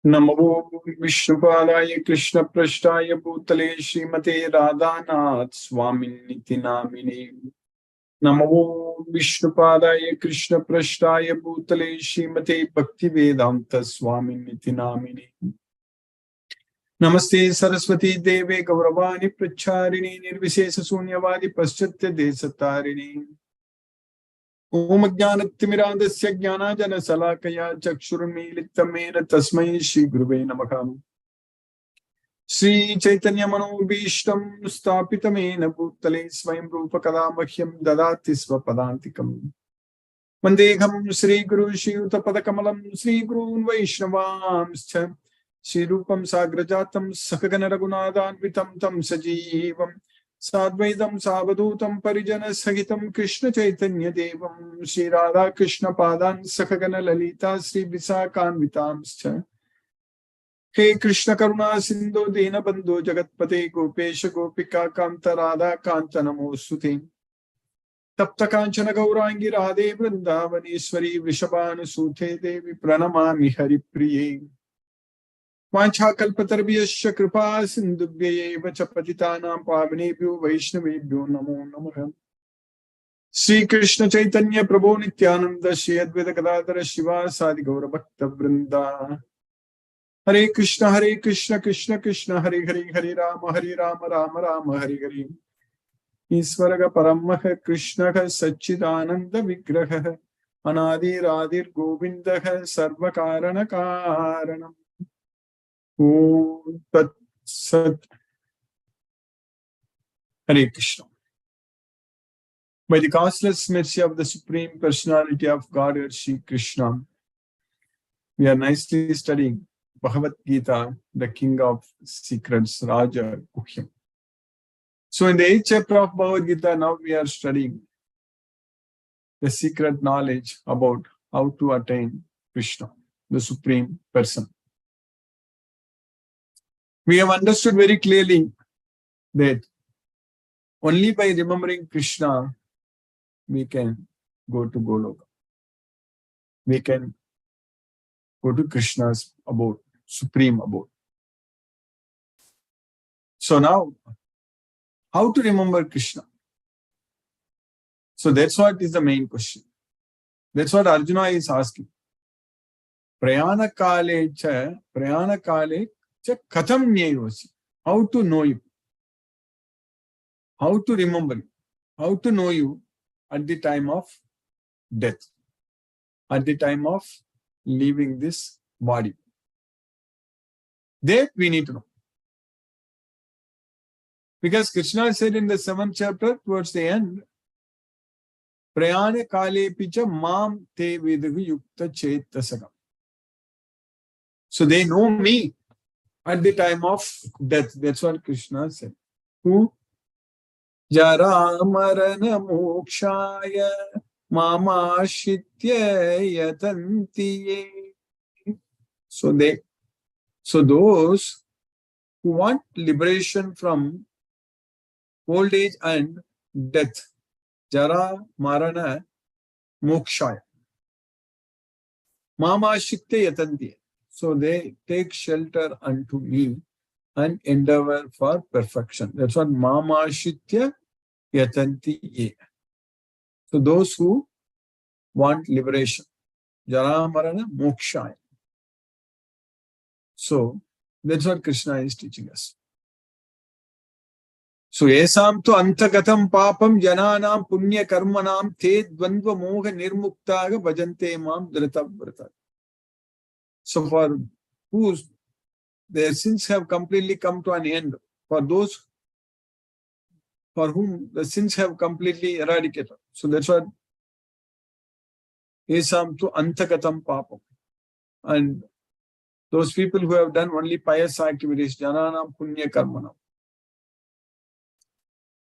नमो विष्णुपादाय कृष्णपृष्ठाय भूतले श्रीमते राधानाथ स्वामिनिति नामिने। नमो विष्णुपादाय कृष्णपृष्ठाय भूतले श्रीमते भक्तिवेदांत स्वामिनिति नामिने। नमस्ते सरस्वती देवे गौरवाणी प्रचारिणी निर्विशेष शून्यवादी पश्चात्य देशतारिणी। ओम ज्ञानतिमिरान्धस्य ज्ञानाञ्जनशलाकया चक्षुरुन्मीलितं येन तस्मै श्रीगुरुवे नमः। श्रीचैतन्यमनोभीष्टं स्थापितं येन भूतले स्वयं रूप कदा मह्यं ददाति स्वपदान्तिकम्। वन्देऽहं श्रीगुरुं श्रीयुतपदकमलं श्रीगुरून् वैष्णवांश्च श्रीरूपं साग्रजातं सहगण रघुनाथान्वितं तं सजीवम् साद्वैतं सावधूतं परिजनसहितं कृष्ण चैतन्य देवं श्री राधा कृष्ण पादान् सहगण ललिता श्री विशाखान्वितांश्च। हे कृष्ण करुणा सिंधु दीनबंधु जगत्पते गोपेश गोपिका कांत राधा कांत नमोस्तुते। तप्त कांचन गौरांगी राधे वृंदावनेश्वरी वृषभानुसूते देवी प्रणमामि हरिप्रिये। वाञ्छाकल्पतरुभ्यश्च कृपा सिन्धुभ्यैव च पतितानां पावनेभ्यो वैष्णवेभ्यो नमो नमः। श्री कृष्ण चैतन्य प्रभो नित्यानंद श्री अद्वैत गदाधर शिवासादि गौर भक्त वृंदा। हरे कृष्ण कृष्ण कृष्ण हरे हरे हरे राम राम राम हरे हरे। ईश्वर परमः कृष्ण सच्चिदानंद विग्रह अनादिरादिर् गोविंदः सर्व कारण कारणम्। Om Tat Sat. Hare Krishna. By the causeless mercy of the Supreme Personality of Godhead, Sri Krishna, we are nicely studying Bhagavad Gita, the King of Secrets, Raja Guhyam. So in the 8th chapter of Bhagavad Gita, now we are studying the secret knowledge about how to attain Krishna, the Supreme Person. We have understood very clearly that only by remembering Krishna we can go to Goloka. We can go to Krishna's abode, supreme abode. So now, how to remember Krishna? So that's what is the main question. That's what Arjuna is asking. Prayana kale cha katham nyayavasi. How to know you? How to remember you? How to know you at the time of death? At the time of leaving this body? That we need to know. Because Krishna said in the 7th chapter, towards the end, Prayana kale picha mam te vidahu yukta chetasagam. So they know me at the time of death. That's what Krishna said. Who? Jara marana mokshaya mama shitya yatantiye. So those who want liberation from old age and death, Jara marana mokshaya mama shitya yatantiye. So they take shelter unto me and endeavor for perfection. That's what Mama Shitya Yatanti Ye. So those who want liberation. Jara Marana Mokshaya. So that's what Krishna is teaching us. So Esam tu antagatam papam jananam punya karmanam te dvandva moha nirmuktaga bhajante mam dhritavrata. So for whose their sins have completely come to an end, for those for whom the sins have completely eradicated. So that's what Esam to antagatam papam. And those people who have done only pious activities, jananam punya karmanam.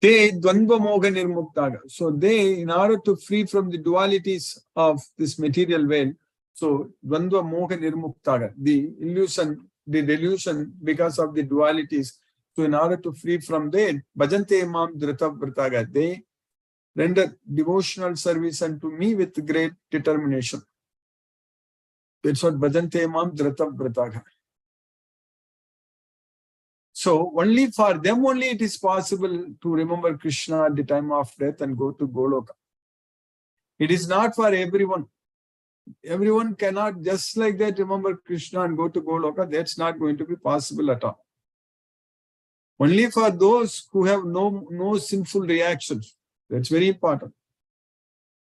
Te dvandva moga nirmuktaga. So they, in order to free from the dualities of this material world, so dvandva moga nirmuktaga, the illusion, the delusion because of the dualities. So in order to free from that, bhajante mam dhritavrataga, they render devotional service unto me with great determination. That's what bhajante mam dhritavrataga. So only for them only it is possible to remember Krishna at the time of death and go to Goloka. It is not for everyone. Everyone cannot just like that remember Krishna and go to Goloka. That's not going to be possible at all. Only for those who have no sinful reactions. That's very important.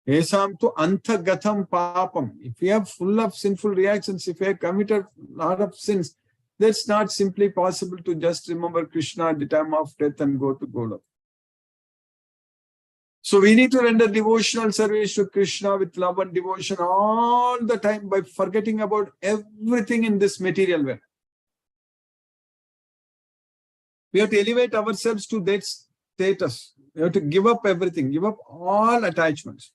Esam tu antagatham papam. If we are full of sinful reactions, if we have committed a lot of sins, that's not simply possible to just remember Krishna at the time of death and go to Goloka. So we need to render devotional service to Krishna with love and devotion all the time by forgetting about everything in this material world. We have to elevate ourselves to that status. We have to give up everything, give up all attachments.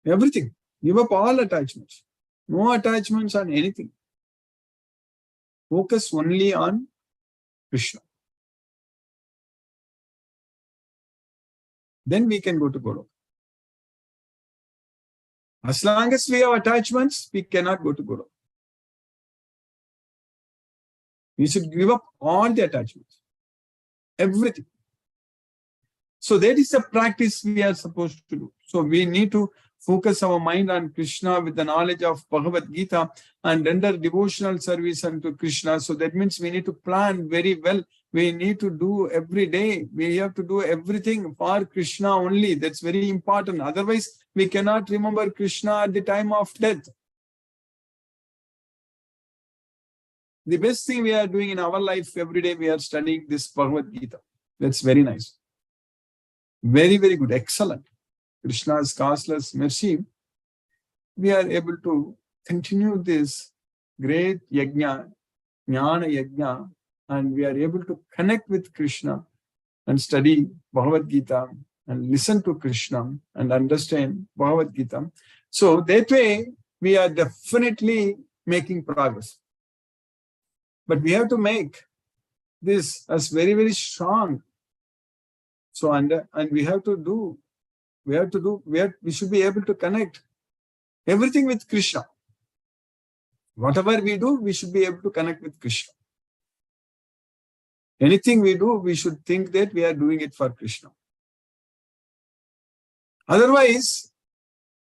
Everything. Give up all attachments. No attachments on anything. Focus only on Krishna. Then we can go to Goloka. As long as we have attachments, we cannot go to Goloka. We should give up all the attachments. Everything. So that is the practice we are supposed to do. So we need to focus our mind on Krishna with the knowledge of Bhagavad Gita and render devotional service unto Krishna. So that means we need to plan very well. We need to do every day. We have to do everything for Krishna only. That's very important. Otherwise, we cannot remember Krishna at the time of death. The best thing we are doing in our life every day, we are studying this Bhagavad Gita. That's very nice. Very, very good. Excellent. Krishna's causeless mercy, we are able to continue this great yajna, jnana yajna, and we are able to connect with Krishna and study Bhagavad Gita and listen to Krishna and understand Bhagavad Gita. So that way, we are definitely making progress. But we have to make this as very, very strong. So, and we have to do, we should be able to connect everything with Krishna. Whatever we do, we should be able to connect with Krishna. Anything we do, we should think that we are doing it for Krishna. Otherwise,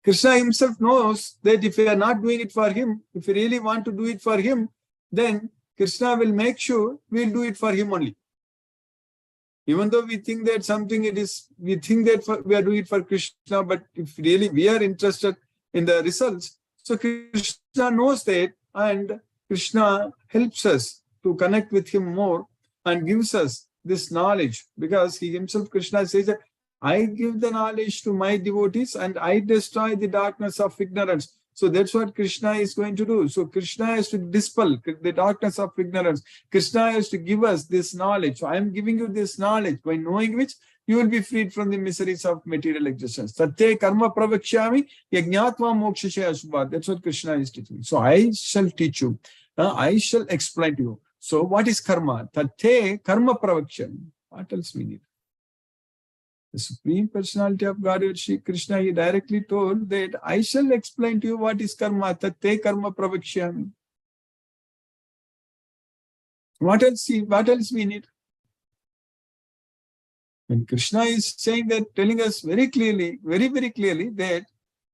Krishna himself knows that if we are not doing it for him, if we really want to do it for him, then Krishna will make sure we'll do it for him only. Even though we think that something it is, we think that we are doing it for Krishna, but if really we are interested in the results, so Krishna knows that and Krishna helps us to connect with him more and gives us this knowledge because he himself, Krishna says that I give the knowledge to my devotees and I destroy the darkness of ignorance. So that's what Krishna is going to do. So Krishna has to dispel the darkness of ignorance. Krishna has to give us this knowledge. So I am giving you this knowledge by knowing which you will be freed from the miseries of material existence. Tatte karma pravakshami yajnatva mokshasya asubha. That's what Krishna is teaching. So I shall teach you. I shall explain to you. So what is karma? Tatte karma pravakshami. What else we need? The Supreme Personality of Godhead, Shri Krishna, he directly told that I shall explain to you what is karma. Tatte karma pravakshami. What else we need? When Krishna is saying that, telling us very clearly, very, very clearly that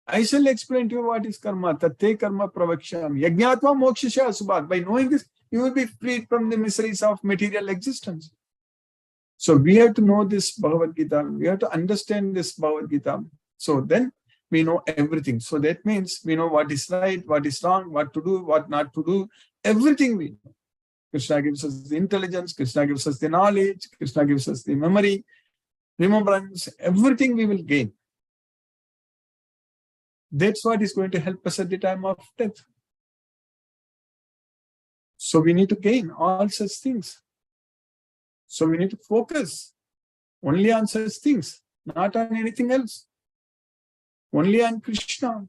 I shall explain to you what is karma. Tatte karma pravakshami. Yajnatva mokshasya asubhat. By knowing this, you will be freed from the miseries of material existence. So we have to know this Bhagavad Gita. We have to understand this Bhagavad Gita. So then we know everything. So that means we know what is right, what is wrong, what to do, what not to do. Everything we know. Krishna gives us the intelligence. Krishna gives us the knowledge. Krishna gives us the memory, remembrance. Everything we will gain. That's what is going to help us at the time of death. So we need to gain all such things. So we need to focus only on such things, not on anything else. Only on Krishna,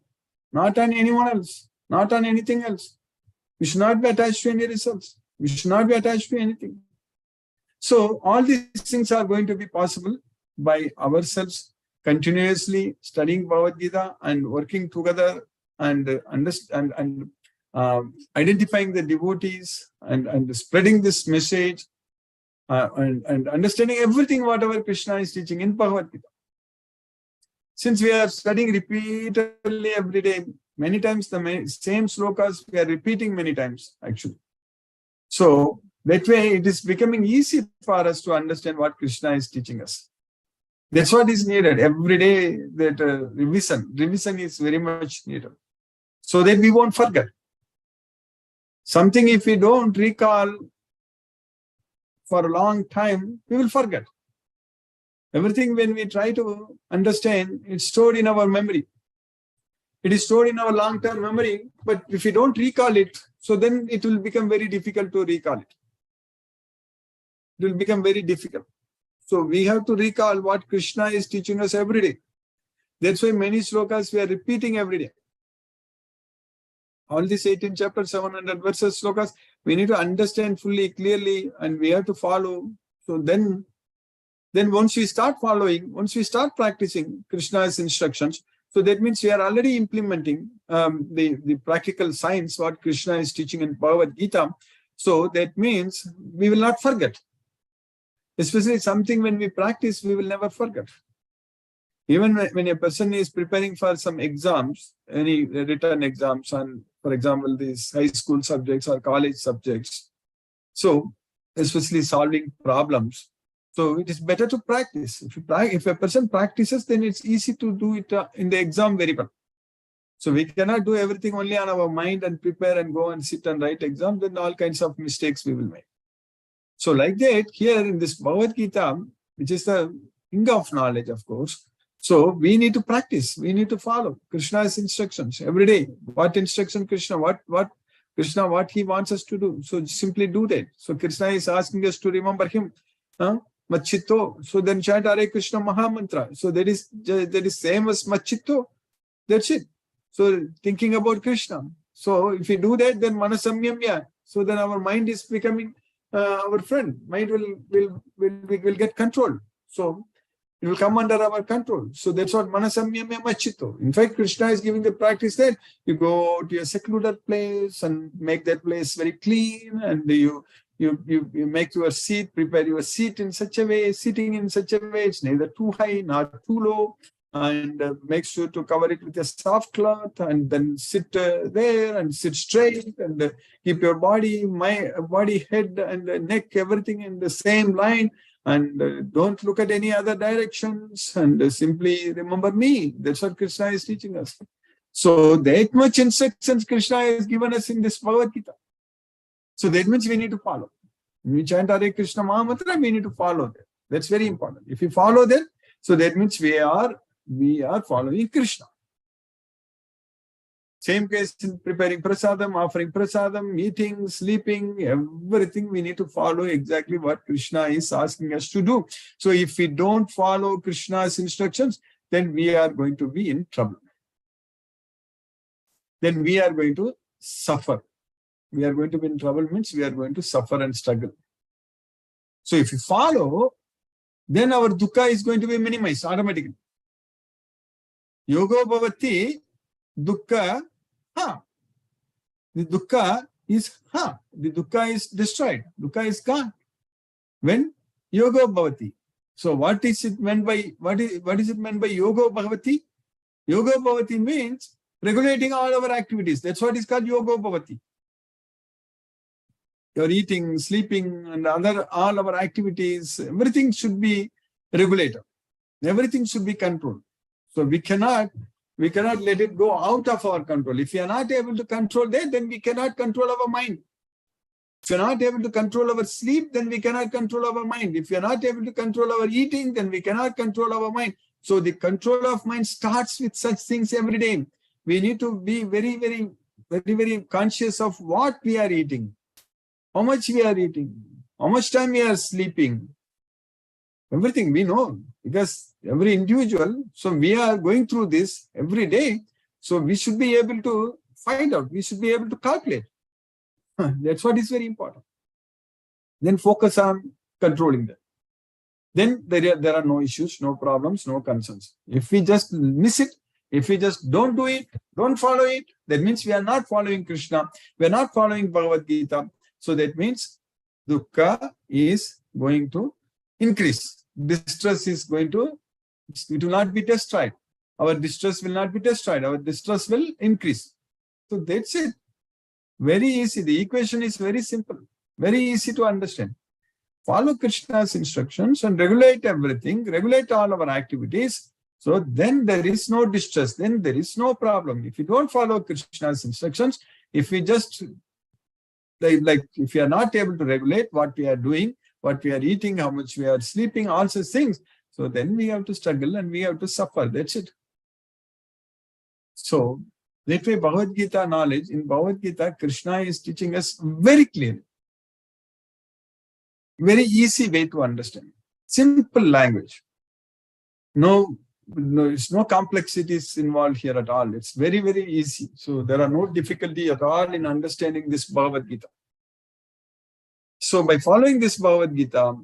not on anyone else, not on anything else. We should not be attached to any results. We should not be attached to anything. So all these things are going to be possible by ourselves continuously studying Bhagavad Gita and working together and identifying the devotees and spreading this message and understanding everything whatever Krishna is teaching in Bhagavad Gita. Since we are studying repeatedly every day, many times the same slokas we are repeating many times actually. So that way it is becoming easy for us to understand what Krishna is teaching us. That's what is needed every day. That revision is very much needed, so that we won't forget something. If we don't recall for a long time, we will forget. Everything when we try to understand, it's stored in our memory. It is stored in our long-term memory, but if we don't recall it, so then it will become very difficult to recall it. It will become very difficult. So we have to recall what Krishna is teaching us every day. That's why many slokas we are repeating every day. All these 18 chapters, 700 verses slokas, we need to understand fully, clearly, and we have to follow. So then once we start following, once we start practicing Krishna's instructions, so that means we are already implementing the practical science, what Krishna is teaching in Bhagavad Gita. So that means we will not forget. Especially something when we practice, we will never forget. Even when a person is preparing for some exams, any written exams, and for example, these high school subjects or college subjects, so especially solving problems, so it is better to practice. If a person practices, then it's easy to do it in the exam very well. So we cannot do everything only on our mind and prepare and go and sit and write exam, then all kinds of mistakes we will make. So like that, here in this Bhagavad Gita, which is the king of knowledge, of course, so we need to practice, we need to follow Krishna's instructions every day. What instruction Krishna, what Krishna, what he wants us to do. So simply do that. So Krishna is asking us to remember him. Machito. So then chant Hare Krishna Mahamantra. So that is same as Machito. That's it. So thinking about Krishna. So if we do that, then Manasamyamya. So then our mind is becoming our friend. Mind will get control. So it will come under our control. So that's what Manasamyamya Machito. In fact, Krishna is giving the practice that you go to a secluded place and make that place very clean, and you make your seat, prepare your seat in such a way, sitting in such a way, it's neither too high nor too low, and make sure to cover it with a soft cloth, and then sit there and sit straight, and keep your body, head and neck, everything in the same line, and don't look at any other directions, and simply remember me. That's what Krishna is teaching us. So that much instructions Krishna has given us in this Bhagavad Gita. So that means we need to follow. When we chant Hare Krishna Mahamantra, we need to follow that. That's very important. If we follow that, so that means we are following Krishna. Same case in preparing prasadam, offering prasadam, eating, sleeping, everything we need to follow exactly what Krishna is asking us to do. So if we don't follow Krishna's instructions, then we are going to be in trouble. Then we are going to suffer. We are going to be in trouble means we are going to suffer and struggle. So if you follow, then our dukkha is going to be minimized automatically. Yogo bhavati dukkha ha. The dukkha is ha. The dukkha is destroyed. Dukkha is gone. When yogo bhavati. So what is it meant by what is it meant by yogo bhavati? Yogo bhavati means regulating all our activities. That's what is called yogo bhavati. Your eating, sleeping, and all our activities, everything should be regulated. Everything should be controlled. So we cannot let it go out of our control. If we are not able to control that, then we cannot control our mind. If we are not able to control our sleep, then we cannot control our mind. If we are not able to control our eating, then we cannot control our mind. So the control of mind starts with such things every day. We need to be very, very, very, very conscious of what we are eating. How much we are eating, how much time we are sleeping, everything we know, because every individual, so we are going through this every day, so we should be able to find out, we should be able to calculate. That's what is very important. Then focus on controlling that. Then there are no issues, no problems, no concerns. If we just miss it, if we just don't do it, Don't follow it. That means we are not following Krishna. We are not following Bhagavad Gita. So that means dukkha is going to increase. Distress is going to, it will not be destroyed. Our distress will not be destroyed. Our distress will increase. So that's it. Very easy. The equation is very simple. Very easy to understand. Follow Krishna's instructions and regulate everything, regulate all our activities. So then there is no distress, then there is no problem. If you don't follow Krishna's instructions, if we just, like if we are not able to regulate what we are doing, what we are eating, how much we are sleeping, all such things, so then we have to struggle and we have to suffer. That's it. So that way Bhagavad Gita knowledge, in Bhagavad Gita, Krishna is teaching us very clearly. Very easy way to understand. Simple language. No, it's no complexities involved here at all. It's very, very easy. So there are no difficulty at all in understanding this Bhagavad Gita. So by following this Bhagavad Gita,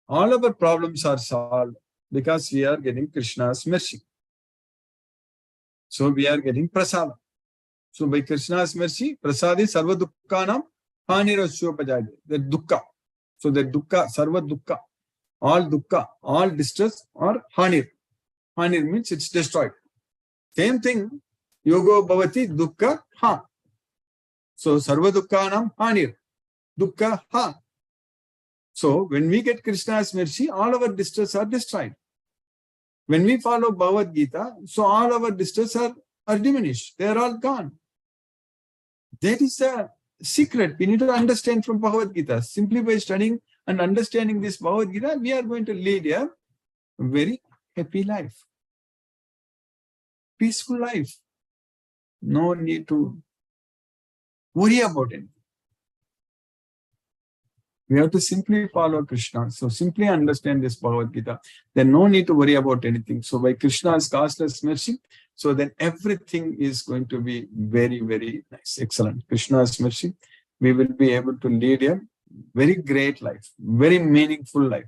all our problems are solved because we are getting Krishna's mercy. So we are getting prasada. So by Krishna's mercy, prasadi sarva dukkhanam hanirashyopajayate. The dukkha. So the dukkha, sarva dukkha, all distress or hanir. Hanir means it's destroyed. Same thing, yogo bhavati dukkha ha. So sarva dukkhanam hanir. Dukkha ha. So when we get Krishna's mercy, all our distress are destroyed. When we follow Bhagavad Gita, so all our distress are diminished. They are all gone. That is the secret we need to understand from Bhagavad Gita. Simply by studying and understanding this Bhagavad Gita, we are going to lead a very happy life. Peaceful life. No need to worry about it. We have to simply follow Krishna. So simply understand this Bhagavad Gita. Then no need to worry about anything. So by Krishna's causeless mercy, so then everything is going to be very, very nice. Excellent. Krishna's mercy, we will be able to lead a very great life, very meaningful life.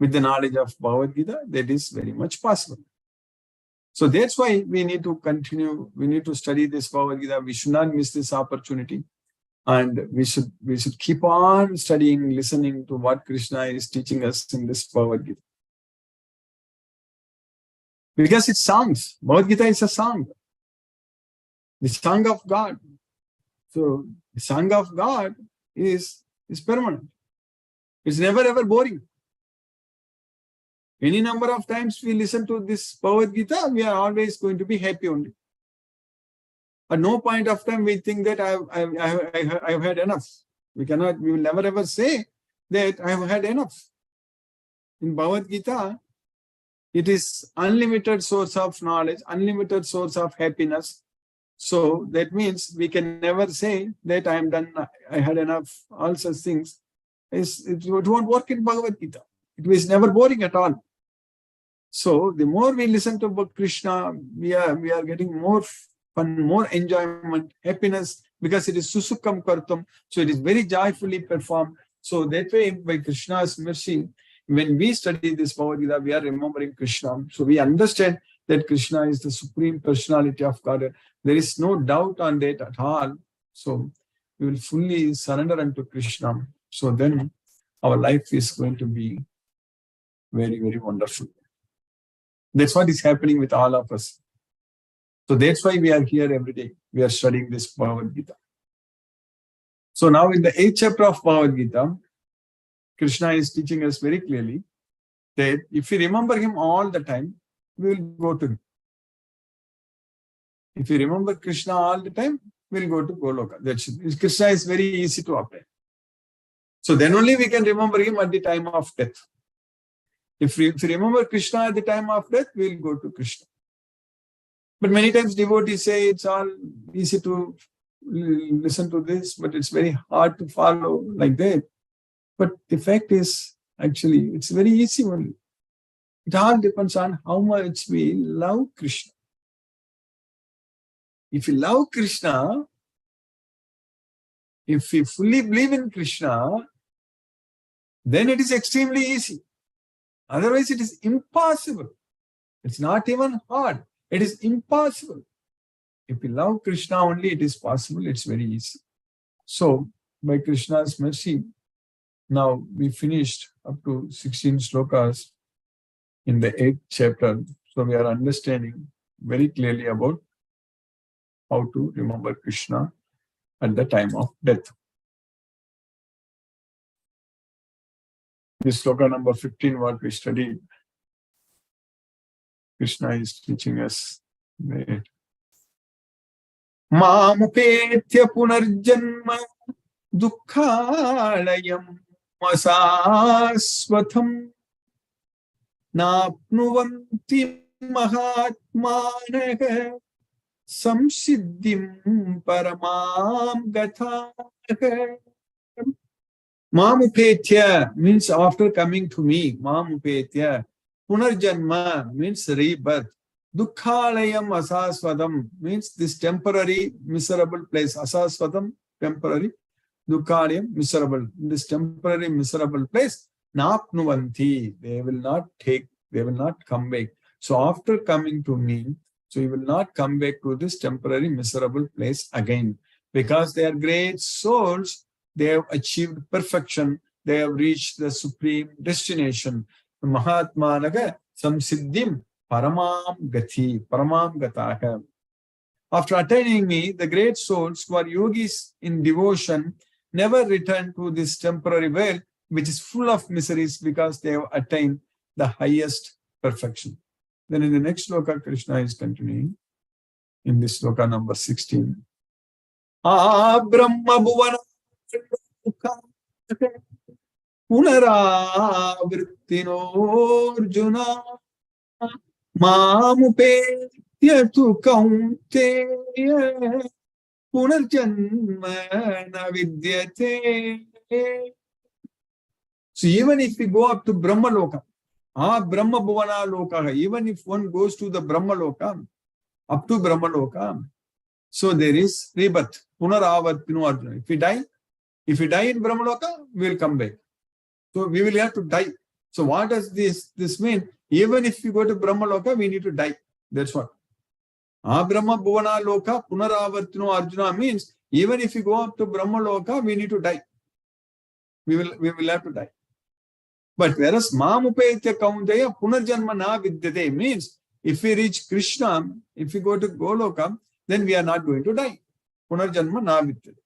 With the knowledge of Bhagavad Gita, that is very much possible. So that's why we need to continue. We need to study this Bhagavad Gita. We should not miss this opportunity. And we should keep on studying, listening to what Krishna is teaching us in this Bhagavad Gita. Because it's songs. Bhagavad Gita is a song. The song of God. So the song of God is permanent. It's never ever boring. Any number of times we listen to this Bhagavad Gita, we are always going to be happy only. At no point of time we think that I've had enough. We will never ever say that I have had enough. In Bhagavad Gita, it is unlimited source of knowledge, unlimited source of happiness. So that means we can never say that I am done, I had enough, all such things. It won't work in Bhagavad Gita. It is never boring at all. So the more we listen to Krishna, we are getting more fun, more enjoyment, happiness, because it is susukam kartum. So it is very joyfully performed. So that way, by Krishna's mercy, when we study this Bhagavad Gita, we are remembering Krishna. So we understand that Krishna is the Supreme Personality of God. There is no doubt on that at all. So we will fully surrender unto Krishna. So then our life is going to be very, very wonderful. That's what is happening with all of us. So that's why we are here every day. We are studying this Bhagavad Gita. So now in the 8th chapter of Bhagavad Gita, Krishna is teaching us very clearly that if we remember him all the time, we will go to him. If we remember Krishna all the time, we will go to Goloka. That's it. Krishna is very easy to apply. So then only we can remember him at the time of death. If we remember Krishna at the time of death, we will go to Krishna. But many times devotees say it's all easy to listen to this, but it's very hard to follow like that. But the fact is, actually, it's very easy only. It all depends on how much we love Krishna. If we love Krishna, if we fully believe in Krishna, then it is extremely easy. Otherwise, it is impossible. It's not even hard. It is impossible. If we love Krishna only, it is possible. It's very easy. So, by Krishna's mercy, now we finished up to 16 slokas in the 8th chapter. So, we are understanding very clearly about how to remember Krishna at the time of death. This sloka number 15, what we studied, Krishna is teaching us that Mamupetya punarjanma dukkhalayam vasasvatham napnuvanti mahatmanaha samsiddhim paramam gathaha. Mamupetya means after coming to me. Mamupetya. Punarjanma means rebirth. Dukkhalayam asasvadam means this temporary miserable place. Asasvadam, temporary. Dukkhalayam, miserable. In this temporary miserable place, napnuvanti. They will not come back. So after coming to me, so you will not come back to this temporary miserable place again. Because they are great souls, they have achieved perfection. They have reached the supreme destination. Mahatmanaga samsiddhim paramam gati, paramam gataha. After attaining me, the great souls who are yogis in devotion never return to this temporary world, which is full of miseries because they have attained the highest perfection. Then in the next sloka, Krishna is continuing in this sloka number 16. Brahma bhuvana punaravrtino arjuna mamupetya tu kaunteya punarjanma na vidyate. So even if we go up to Brahma Loka, Brahma Bhuvana Loka, even if one goes to the Brahma Loka, up to Brahma Loka, so there is rebirth, punaravartino arjuna. If we die in Brahma Loka, we will come back. So we will have to die. So what does this mean? Even if we go to Brahma Loka, we need to die. That's what. Brahma Bhuvana Loka punaravartino arjuna means even if we go up to Brahma Loka, we need to die. We will have to die. But whereas Mamupetya kaunteya punarjanma na vidyate means if we reach Krishna, if we go to Goloka, then we are not going to die. Punarjanma na vidyate.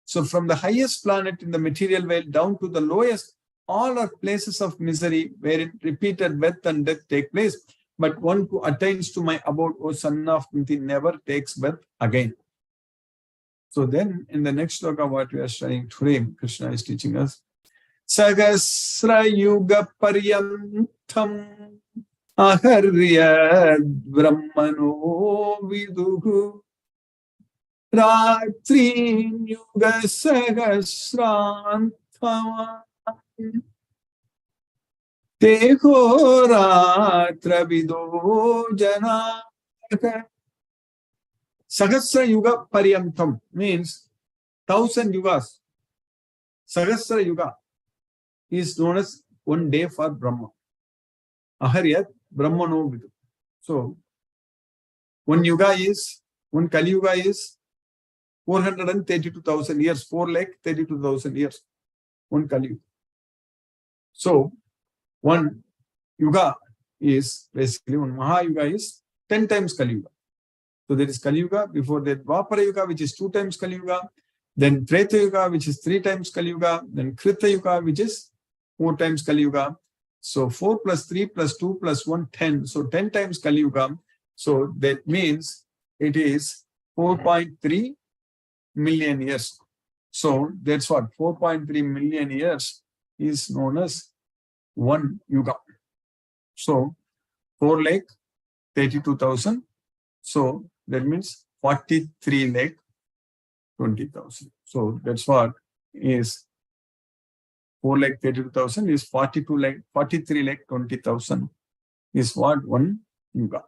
So from the highest planet in the material world down to the lowest, all are places of misery wherein repeated birth and death take place. But one who attains to my abode, O son of Kunti, never takes birth again. So then in the next sloka, what we are studying today, Krishna is teaching us, Sagasra yuga paryantam aharyad brahmano viduhu ratrin yuga sagasrantama teho ratra vido jana. Sahasra yuga paryantam means 1,000 yugas. Sahasra yuga is known as one day for Brahma. Aharyat Brahmano vidu. So, one Kali Yuga is 432,000 years, 4,32,000 years. One Kali Yuga. So, one Yuga is basically, one Mahayuga is 10 times Kali Yuga. So there is Kali Yuga, before that Dwapara Yuga, which is 2 times Kali Yuga, then Treta Yuga, which is 3 times Kali Yuga, then Krita Yuga, which is 4 times Kali Yuga. So 4 plus 3 plus 2 plus 1, 10. So 10 times Kali Yuga. So that means it is 4.3 million years. So that's what 4.3 million years is known as one Yuga. So 4,32,000. So that means 43,20,000. So that's what is 4,32,000 is 43,20,000 is what one Yuga.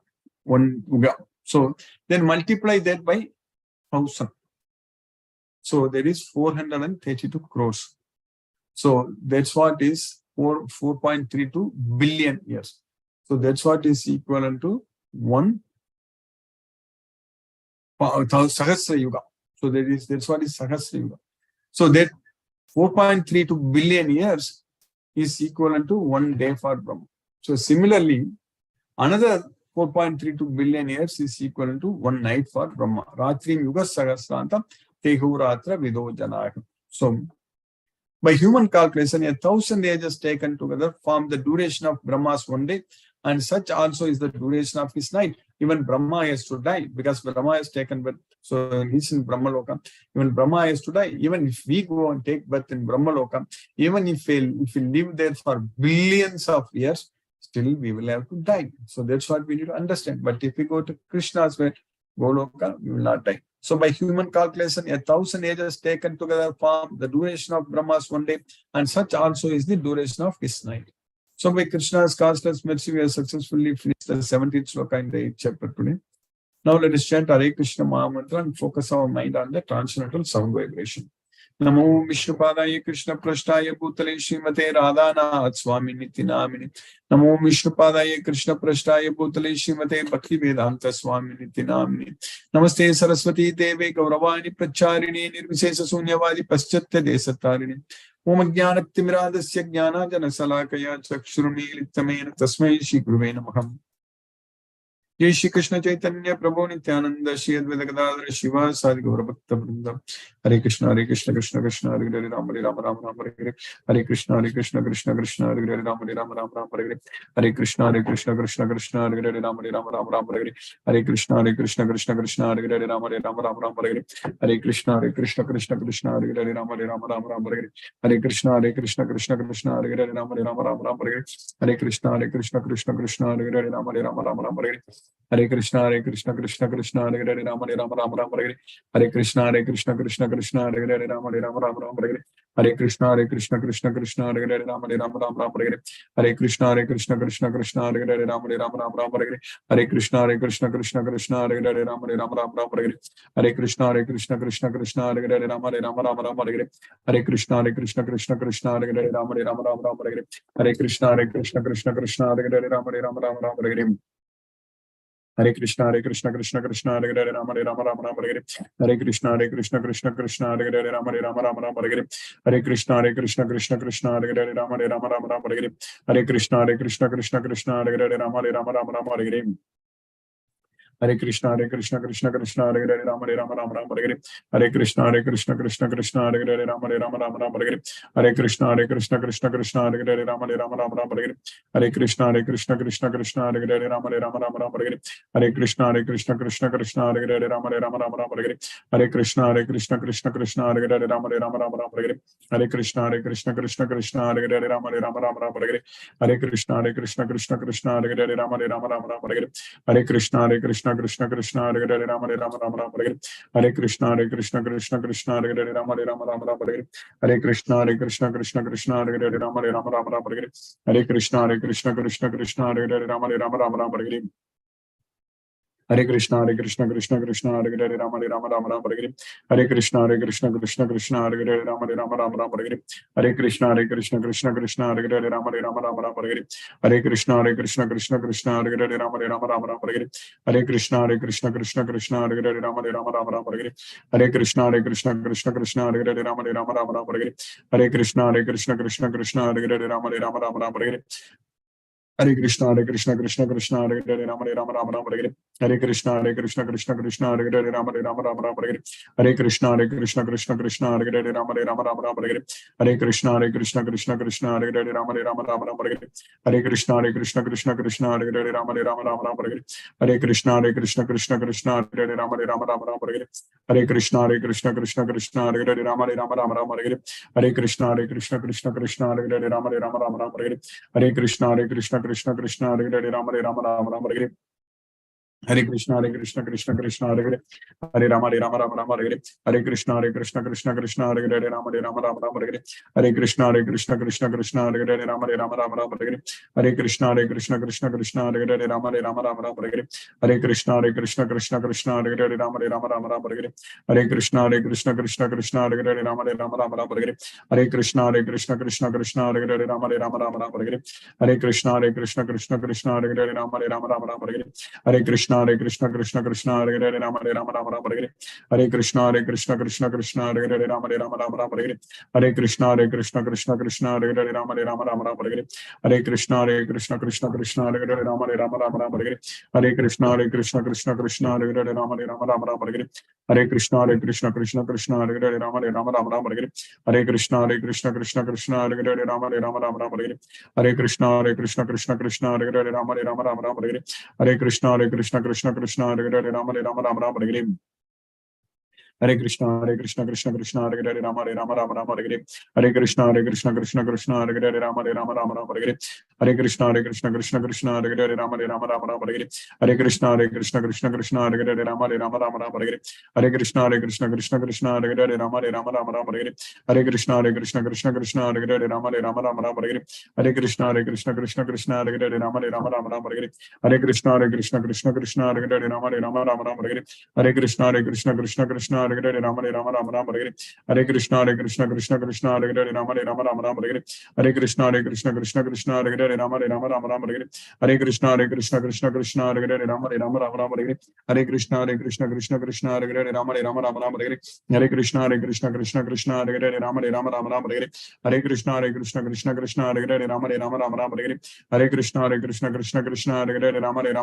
So then multiply that by 1,000. So there is 432 crores. So that's what is 4.32 billion years. So that's what is equivalent to one Sahasra Yuga. So that's what is Sahasra Yuga. So that 4.32 billion years is equivalent to 1 day for Brahma. So similarly, another 4.32 billion years is equivalent to 1 night for Brahma. Ratrim Yuga Sahasranta Tehuratra Vido Janaka. So by human calculation, 1,000 ages taken together form the duration of Brahma's 1 day, and such also is the duration of his night. Even Brahma has to die because Brahma has taken birth. So he's in Brahma Loka. Even Brahma has to die. Even if we go and take birth in Brahma Loka, even if we live there for billions of years, still we will have to die. So that's what we need to understand. But if we go to Krishna's way, Goloka, we will not die. So by human calculation, 1,000 ages taken together form the duration of Brahma's 1 day, and such also is the duration of his night. So by Krishna's causeless mercy, we have successfully finished the 17th sloka in the 8th chapter today. Now let us chant Hare Krishna Mahamantra and focus our mind on the transcendental sound vibration. Namo Vishnupadaya Krishna Prashtaya Bhutale Srimate Radhanath Swami Niti Namini. Namo Vishnupadaya Krishna Prashtaya Bhutale Srimate Bhakti Vedanta Swami Niti Namini. Namaste Saraswati Deve Gauravani Pracharini Nirvishesha Sunyavadi Paschatya Desatarini. Om Jnanatimiradasya Jnana Jana Salakaya Chakshuruni Littamena Tasmai Shri Guruve Namah. Jai Shri Krishna Chaitanya Prabhu Nityananda Shri Advaita Gadadhara Shiva Sadi Gaura Bhakta Vrinda. Hare Krishna Krishna Krishna Hare Hare Rama Rama Rama Hare Hare. Hare Krishna Krishna Krishna Hare Hare Rama Rama Hare Hare. Hare Krishna Krishna Krishna Hare Hare Rama Rama Hare Hare. Hare Krishna Krishna Krishna Hare Hare Rama Rama Hare Hare. Hare Krishna Krishna Krishna Hare Hare Rama Rama Hare Hare. Hare Krishna Krishna Krishna Hare Hare Rama Rama Hare Hare. Hare Krishna Krishna Krishna Hare Hare Rama Rama Hare Hare. Hare Krishna Krishna Krishna Hare Hare Rama Rama Hare Hare. Hare Krishna Krishna Krishna Hare Hare Rama Rama Hare Hare. Hare Krishna Krishna Krishna Hare Hare Rama Rama Hare Hare. Hare Krishna Krishna Krishna Hare Hare Rama Rama Hare Hare. Hare Krishna Krishna Krishna Hare Hare Rama Rama Hare Hare. Hare Krishna Krishna Krishna Hare Hare Rama Rama Hare Hare. Hare Krishna Krishna Krishna Hare Hare Rama Rama Hare Hare. Hare Krishna Krishna Krishna Hare Hare Rama Rama Hare Hare. Hare Krishna Krishna Hare Hare Rama Rama Hare Hare. Hare Krishna Krishna Krishna Hare Hare Rama Rama Hare Hare. Hare Krishna Krishna Krishna Hare Hare Rama Rama Hare Hare. Hare Krishna Krishna Krishna Hare Hare Rama Rama Hare Hare. Hare Krishna Krishna Hare Hare Rama Rama Hare Hare. Hare Krishna Krishna Krishna Hare Hare Rama Rama Hare Hare. Hare Krishna Krishna Krishna Hare Hare Rama Rama Hare Hare. Hare Krishna Krishna Krishna Hare Hare Rama Rama Hare Hare. Hare Krishna Krishna Krishna Hare Hare Rama Rama Hare Hare. Hare Krishna Krishna Krishna Hare Hare Rama Rama Hare Hare. Hare Krishna Krishna Krishna Hare Hare Rama Rama Hare Hare. Hare Krishna Krishna Krishna Hare Hare Rama Rama Hare Hare. Hare Krishna Krishna Krishna Hare Hare Rama Rama Hare Hare. Hare Krishna Krishna Krishna Hare Hare Rama Rama Hare Hare. Hare Krishna Krishna Krishna Hare Hare Rama Rama Hare Hare. Hare Krishna Krishna Krishna Hare Hare Rama Rama Hare Hare. Hare Krishna Krishna Hare Hare Rama Rama Hare Hare. Hare Krishna Krishna Krishna Hare Hare Rama Rama Hare Hare. Hare Krishna Krishna Krishna Hare Hare Rama Rama Hare Hare. Hare Krishna Krishna Krishna Hare Hare Rama Rama Hare Hare. Hare Krishna Krishna Krishna Hare Hare Rama Rama Hare Hare. Hare Krishna Krishna Krishna Hare Hare Rama Rama Hare Hare. Hare Krishna Krishna Krishna Hare Hare Rama Rama Hare Hare. Hare Krishna Krishna Hare Hare Rama Rama Hare Hare. Hare Krishna Krishna Krishna Hare Hare Rama Rama Hare Hare. Hare Krishna Krishna Krishna Hare Hare Rama Rama Hare Hare. Hare Krishna Krishna Krishna Hare Hare Rama Rama Hare Hare. Hare Krishna Krishna Krishna Hare Hare Rama Rama Hare Hare. Hare Krishna Krishna Krishna Hare Hare Rama Rama Hare Hare. Hare Krishna Krishna Krishna Hare Hare Rama Rama Hare Hare. Hare Krishna Krishna Krishna Hare Hare Rama Rama Hare Hare. Hare Krishna Krishna Krishna Hare Hare Rama Rama Hare Hare. Hare Krishna Krishna Krishna Hare Hare Hare Rama Rama Rama Hare Hare Hare Krishna Krishna Krishna Hare Hare Rama Rama Hare Hare Hare Krishna Krishna Krishna Hare Hare Rama Rama Hare Hare Hare Krishna Krishna Krishna Hare Hare Rama Rama Hare Hare Hare Krishna Krishna Krishna Hare Hare Rama Rama Hare Hare Hare Krishna Krishna Krishna Hare Hare Rama Rama Hare Hare Hare Krishna Krishna Krishna Hare Hare Rama Rama Hare Hare Hare Krishna Krishna Krishna Hare Hare Rama Rama Hare Hare Hare Krishna Krishna Krishna Hare Hare Rama Rama Hare Hare Hare Krishna Krishna Krishna Hare Hare Rama Hare Hare Hare Krishna Krishna Krishna Hare Hare Rama Rama Hare Hare Hare Krishna Krishna Krishna Hare Hare Rama Rama Hare Hare Hare Krishna Krishna Krishna Hare Hare Rama Rama Hare Hare Hare Krishna Krishna Krishna Hare Hare Rama Rama Hare Hare Hare Krishna Krishna Krishna Hare Hare Rama Rama Hare Hare Hare Krishna Krishna Krishna Hare Hare Rama Rama Hare Hare Hare Krishna Krishna Krishna Hare Hare Rama Rama Hare Hare Hare Krishna Krishna Hare Hare Rama Rama Hare Hare Hare Krishna Krishna Hare Hare Rama Rama Hare Hare Hare Krishna Krishna Hare Hare Rama Rama Hare Hare Hare Krishna Krishna Hare Hare Rama Rama Hare Hare Hare Krishna Krishna Hare Hare Rama Rama Hare Hare Hare Krishna Krishna Hare Hare Rama Rama Hare Hare Hare Krishna Krishna Hare Hare Rama Rama Hare Hare Hare Krishna Krishna Hare Hare Rama Rama Hare Hare Hare Krishna Krishna Hare Hare Rama Rama Hare Hare Hare Krishna Krishna Hare Hare Rama Rama Hare Hare Hare Krishna Krishna Hare Hare Rama Rama Hare Hare Hare Krishna Krishna Hare Hare Rama Rama Hare Hare Hare Krishna Krishna Hare Hare Rama Rama Hare Hare Hare Krishna Krishna Hare Hare Rama Rama Hare Hare Hare Krishna Krishna Hare Hare Rama Rama Hare Hare Hare Krishna Krishna Hare Hare Rama Rama Hare Hare Hare Krishna Krishna Hare Hare Rama Rama Hare Hare Hare Krishna Krishna Hare Hare Rama Rama Hare Hare Hare Krishna Krishna Hare Hare Rama Rama Hare Hare Hare Krishna Krishna Hare Hare Rama Rama Hare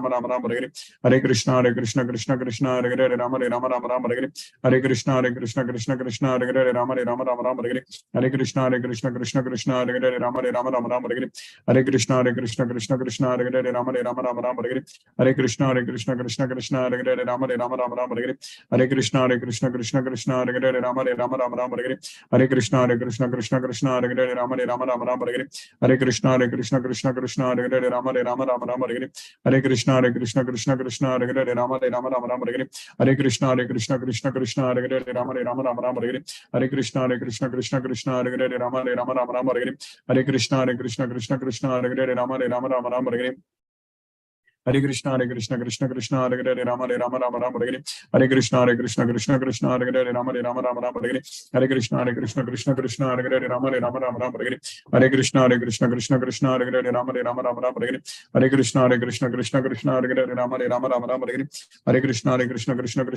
Hare Hare Krishna Krishna Hare Hare Rama Rama Hare Hare Hare Krishna Krishna Hare Hare Rama Rama Hare Hare Hare Krishna Krishna Hare Hare Rama Rama Hare Hare Hare Krishna Krishna Hare Hare Rama Rama Hare Hare Hare Krishna Krishna Hare Hare Rama Rama Hare Hare Hare Krishna Krishna Hare Hare Rama Rama Hare Hare Hare Krishna Krishna Hare Hare Rama Rama Hare Hare Hare Krishna Krishna Hare Hare Rama Rama Hare Hare Hare Krishna Krishna Hare Hare Rama Rama Hare Hare Hare Krishna Krishna Hare Hare Rama Rama Hare Hare Hare Krishna Krishna Hare Hare Rama Rama Hare Hare Hare Krishna Krishna Hare Hare Rama Rama Hare Hare Hare Krishna Krishna Hare Hare Rama Rama Hare Hare Hare Krishna Krishna Hare Hare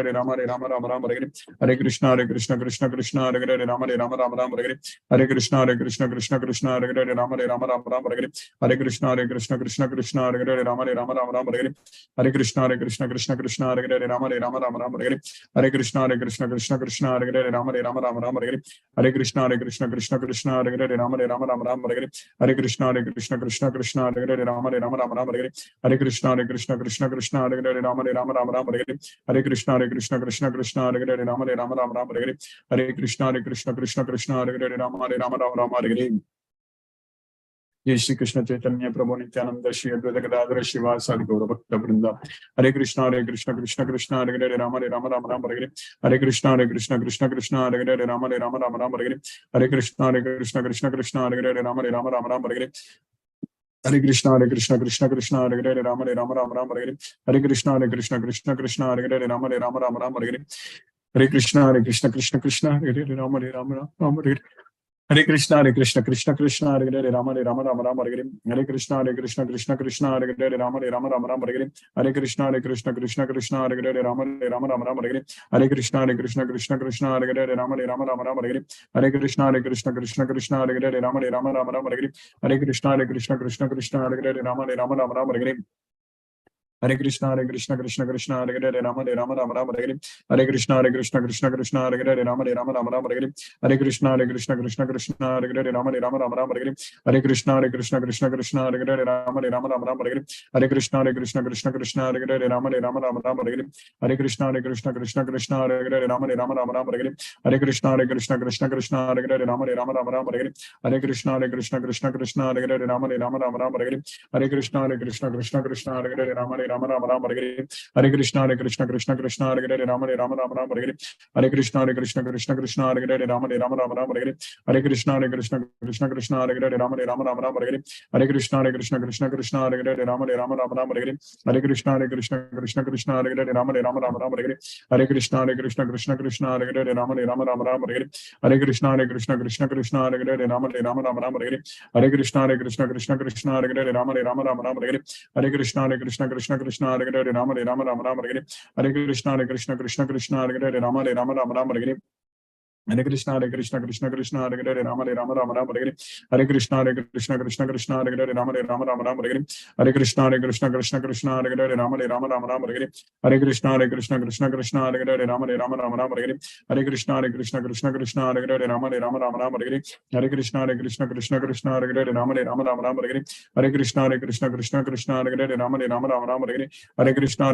Rama Rama Hare Hare Hare Krishna Krishna Hare Hare Rama Rama Hare Hare Hare Krishna Krishna Hare Hare Rama Rama Hare Hare Hare Krishna Krishna Hare Hare Rama Rama Hare Hare Hare Krishna Krishna Hare Hare Rama Rama Hare Hare Hare Krishna Krishna Hare Hare Rama Rama Hare Hare Hare Krishna Krishna Hare Hare Rama Rama Hare Hare Hare Krishna Krishna Hare Hare Rama Rama Hare Hare Hare Krishna Krishna Hare Hare Rama Rama Hare Hare Hare Krishna Krishna Hare Hare Rama Rama Hare Hare Hare Krishna Krishna Hare Hare Rama Hare Hare जय श्री कृष्ण चैतन्य प्रभु नित्यानंद श्री अद्वैत गदाधर शिवासादि गौर भक्त वृंदा हरे कृष्ण कृष्ण कृष्ण हरे हरे राम राम हरे हरे कृष्ण कृष्ण हरे हरे राम राम हरे हरे कृष्ण कृष्ण हरे हरे राम राम हरे हरे कृष्ण कृष्ण हरे हरे राम राम हरे हरे कृष्ण कृष्ण हरे हरे राम राम हरे हरे कृष्ण कृष्ण हरे हरे राम राम हरे Hare Krishna Krishna Hare Hare Rama Rama Hare Hare Krishna Krishna Hare Hare Rama Rama Hare Hare Krishna Krishna Hare Hare Rama Rama Hare Hare Krishna Krishna Hare Hare Rama Rama Hare Hare Krishna Krishna Hare Hare Rama Rama Hare Hare Krishna Krishna Hare Hare Rama Rama Hare Hare Krishna Krishna Hare Hare Rama Rama Hare Hare Krishna Krishna Hare Hare Rama Rama Hare Hare Krishna Krishna Hare Hare Rama Rama Hare Hare Krishna Krishna Hare Hare Rama Rama Hare Hare Krishna Krishna Hare Hare Rama Rama Hare Hare Krishna Krishna Hare Hare Rama Rama Hare Hare Krishna Krishna Hare Hare Rama Rama Hare Hare Krishna Krishna Hare Hare Rama Rama Hare Hare Krishna Krishna Hare Hare Rama Rama Hare Hare Krishna Krishna Hare Hare Rama Rama Rama Rama Hare Hare, Hare Krishna Krishna Krishna Hare Hare, Rama Rama Rama Rama Hare Hare, Hare Krishna Krishna Krishna Hare Hare, Rama Rama Rama Rama Hare Hare, Hare Krishna Krishna Hare Hare, Rama Rama Rama Rama Hare Hare, Hare Krishna Krishna Hare Hare, Rama Rama Rama Rama Hare Hare, Hare Krishna Krishna Hare Hare, Rama Rama Rama Rama Hare Hare, Hare Krishna Krishna Hare Hare, Rama Rama Rama Rama Hare Hare, Hare Krishna Krishna Hare Hare, Rama Rama Rama Rama Hare Hare, Hare Krishna Krishna Hare Hare, Rama Rama Rama Rama Hare Hare, Hare Krishna Krishna Hare Hare, Rama Rama Rama Rama Hare Hare, Hare Krishna Krishna Hare Hare, Rama Rama Rama Rama Hare Hare, Hare Krishna Krishna Hare Hare, Rama Rama Rama Rama Hare Hare, Hare Krishna Krishna Hare Hare, Rama Rama Rama Rama Hare Hare, Hare Krishna Krishna Hare Hare, Rama Rama Rama Rama Hare Hare, Hare Krishna Krishna Hare Hare, Rama Rama Rama Rama Hare Hare, Hare Krishna Krishna Hare Hare, Rama Rama Rama Rama Hare Hare, Hare Krishna Krishna Hare Hare, Rama Rama Rama Rama Hare Hare, Hare Krishna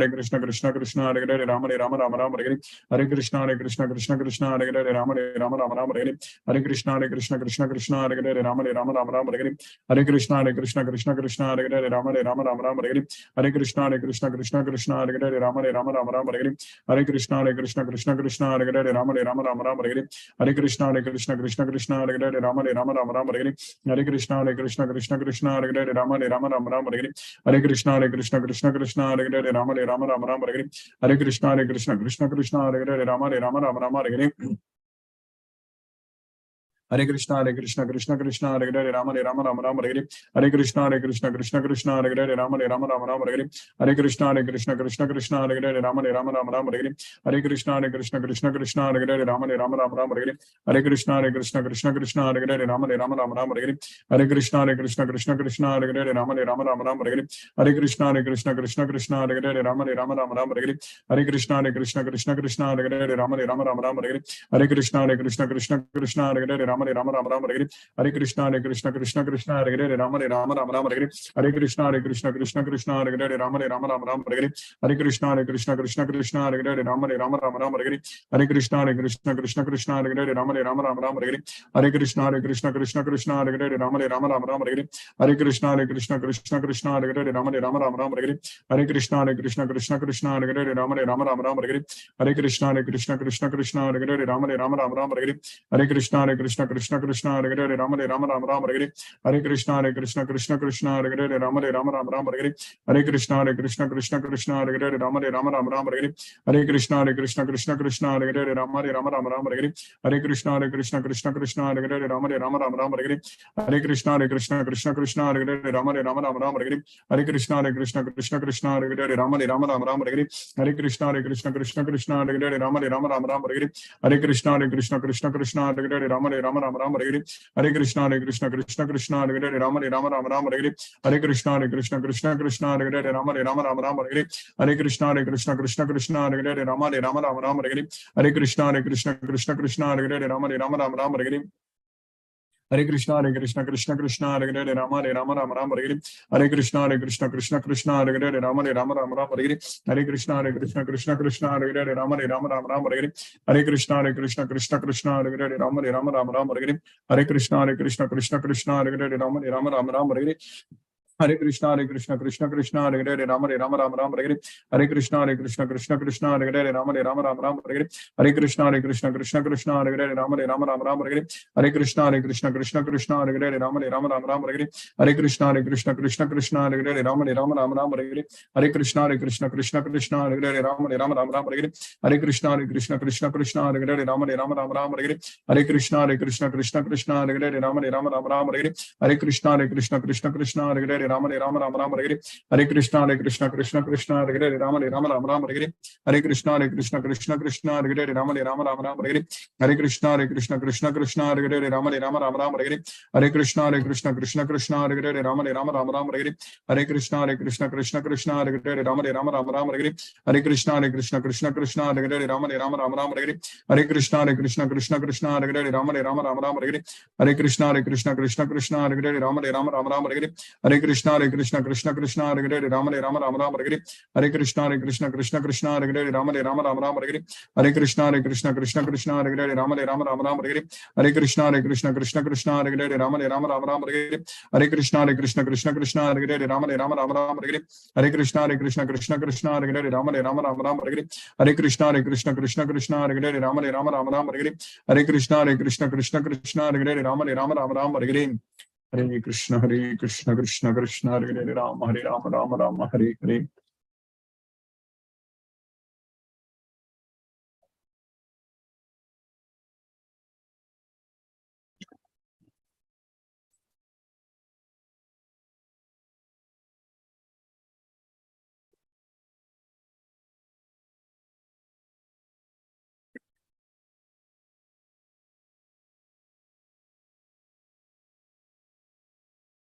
Krishna Hare Hare, Rama Rama Rama Rama Hare Hare, Hare Krishna Krishna Hare Hare, Rama Rama Rama Rama Hare Hare, Hare Krishna Krishna Hare Hare, Rama Rama Rama Hare Hare, Hare Krishna Krishna Hare Hare, Rama Rama Rama Hare Hare, Hare Krishna Krishna Hare Hare, Rama Rama Rama Hare Hare, Hare Krishna Krishna Hare Hare, Rama Rama Rama Hare Hare, Hare Krishna Krishna Hare Hare, Rama Rama Rama Hare Hare, Hare Krishna Krishna Hare Hare, Rama Rama Rama Hare Hare, Hare Krishna Krishna Hare Hare, Rama Rama Rama Hare Hare, Hare Krishna Krishna Hare Hare, Rama Rama Rama Hare Hare, Hare Krishna Krishna Hare Hare, Rama Rama Rama Hare Hare, Hare Krishna Krishna Hare Hare, Rama Rama Rama Hare Hare, Hare Krishna Krishna Hare Hare, Rama Rama Rama Hare Hare, Hare Krishna Krishna Hare Hare, Rama Rama Rama Hare Hare, Hare Krishna Krishna Hare Hare, Rama Rama Rama Hare Hare, Hare Krishna Krishna Hare Hare, Rama Rama Rama Hare Hare, Hare Krishna Krishna Hare Hare, Rama Rama Rama Hare Hare, Hare Krishna Krishna Hare Hare, Rama Rama Rama Hare Hare, Hare Krishna Krishna Hare Hare, Rama Rama Rama Hare Hare, Hare Krishna Krishna Hare Hare, Rama Rama Rama Hare Hare, Hare Krishna Krishna Hare Hare, Rama Rama Rama Hare Hare, Hare Krishna Krishna Hare Hare, Rama Rama Rama Hare Hare, Hare Krishna Krishna Hare Hare, Rama Rama Rama Hare Hare, Hare Krishna Krishna Hare Hare, Rama Rama Rama Hare Hare, Hare Krishna Krishna Hare Hare, Rama Rama Rama Hare Hare, Hare Krishna Krishna Hare Hare, Rama Rama Rama Hare Hare, Hare Krishna Krishna Hare Hare, Rama Rama Rama Hare Hare, Hare Krishna Krishna Hare Hare, Rama Rama Rama Hare Hare, Hare Krishna Krishna Hare Hare, Rama Rama Rama Hare Hare, Hare Krishna Krishna Hare Hare, Rama Rama Rama Hare Hare, Hare Krishna Krishna Hare Hare, Rama Rama Rama Hare Hare, Hare Krishna Krishna Hare Hare, Rama Rama Rama Hare Hare, Hare Krishna Krishna Hare Hare, Rama Rama Rama Hare Hare, Hare Krishna Krishna Hare Hare, Rama Rama Rama Hare Hare, Hare Krishna Krishna Hare Hare, Rama Rama Rama Hare Hare, Hare Krishna Krishna Hare Hare, Rama Rama Rama Hare Hare, Hare Krishna Krishna Hare Hare, Rama Rama Rama Hare Hare, Hare Krishna Krishna Hare Hare, Rama Rama Rama Hare Hare, Hare Krishna Krishna Hare Hare, Rama Rama Rama Hare Hare, Hare Krishna Krishna Hare Hare, Rama Rama Rama Hare Hare, Hare Krishna Krishna Hare Hare, Rama Rama Rama Hare Hare, Hare Krishna Krishna Hare Hare, Rama Rama Rama Hare Hare, Hare Krishna Krishna Hare Hare, Rama Rama Rama Hare Hare, Hare Krishna Krishna Hare Hare, Rama Rama Rama Hare Hare, Hare Krishna Krishna Hare Hare, Rama Rama Hare Hare, Hare Krishna Krishna Hare Hare, Rama Rama Hare Hare, Hare Krishna Krishna Hare Hare, Rama Rama Hare Hare, Hare Krishna Krishna Hare Hare, Rama Rama Hare Hare, Hare Krishna Krishna Hare Hare, Rama Rama Hare Hare, Hare Krishna Krishna Hare Hare, Rama Rama Hare Hare, Hare Krishna Krishna Hare Hare, Rama Rama Hare Hare, Hare Krishna Krishna Hare Hare, Rama Rama Hare Hare, Hare Krishna Krishna Hare Hare, Rama Rama Hare Hare, Hare Krishna Krishna Hare Hare, Rama Rama Hare Hare, Hare Krishna Krishna Hare Hare, Rama Rama Hare Hare, Hare Krishna Krishna Hare Hare, Rama Rama Hare Hare, Hare Krishna Krishna Hare Hare, Rama Rama Hare Hare, Hare Krishna Krishna Hare Hare, Rama Rama Hare Hare, Hare Krishna Krishna Hare Hare, Rama Rama Hare Hare, Hare Krishna Krishna Hare Hare, Rama Rama Hare Hare, Hare Krishna Krishna Hare Hare, Rama Rama Hare Hare, Hare Krishna Krishna Hare Hare, Rama Rama Hare Hare, Hare Krishna Krishna Hare Hare, Rama Rama Hare Hare, Hare Krishna Krishna Hare Krishna Krishna Krishna Hare Hare Rama Rama Rama Rama Hare Hare Krishna Hare Krishna Krishna Krishna Hare Hare Rama Rama Rama Rama Hare Hare Krishna Hare Krishna Krishna Krishna Hare Hare Rama Rama Rama Rama Hare Hare Krishna Hare Krishna Krishna Krishna Hare Hare Rama Rama Rama Rama Hare Hare Krishna Hare Krishna Krishna Krishna Hare Hare Rama Rama Rama Rama Hare Hare Krishna Hare Krishna Krishna Krishna Hare Hare Rama Rama Rama Rama Hare Hare Krishna Hare Krishna Krishna Krishna Hare Hare Rama Rama Rama Rama Hare Hare Krishna Hare Krishna Krishna Krishna Hare Hare Rama Rama Rama Rama Hare Hare Krishna Krishna Krishna Hare Hare Rama Rama Rama Hare Hare.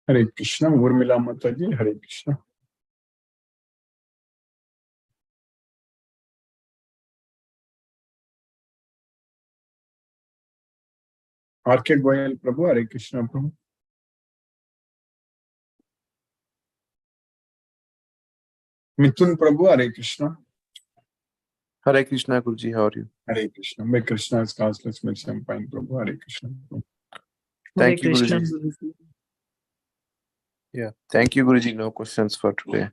Hare Krishna, Urmila Mataji, Hare Krishna. R.K. Goyal Prabhu, Hare Krishna Prabhu. Mithun Prabhu, Hare Krishna. Hare Krishna, Guruji, how are you? Hare Krishna. May Krishna's causeless mercy and fine Prabhu, Hare Krishna. Thank you, Krishna, Guruji. Guruji. Yeah, thank you, Guruji. No questions for today.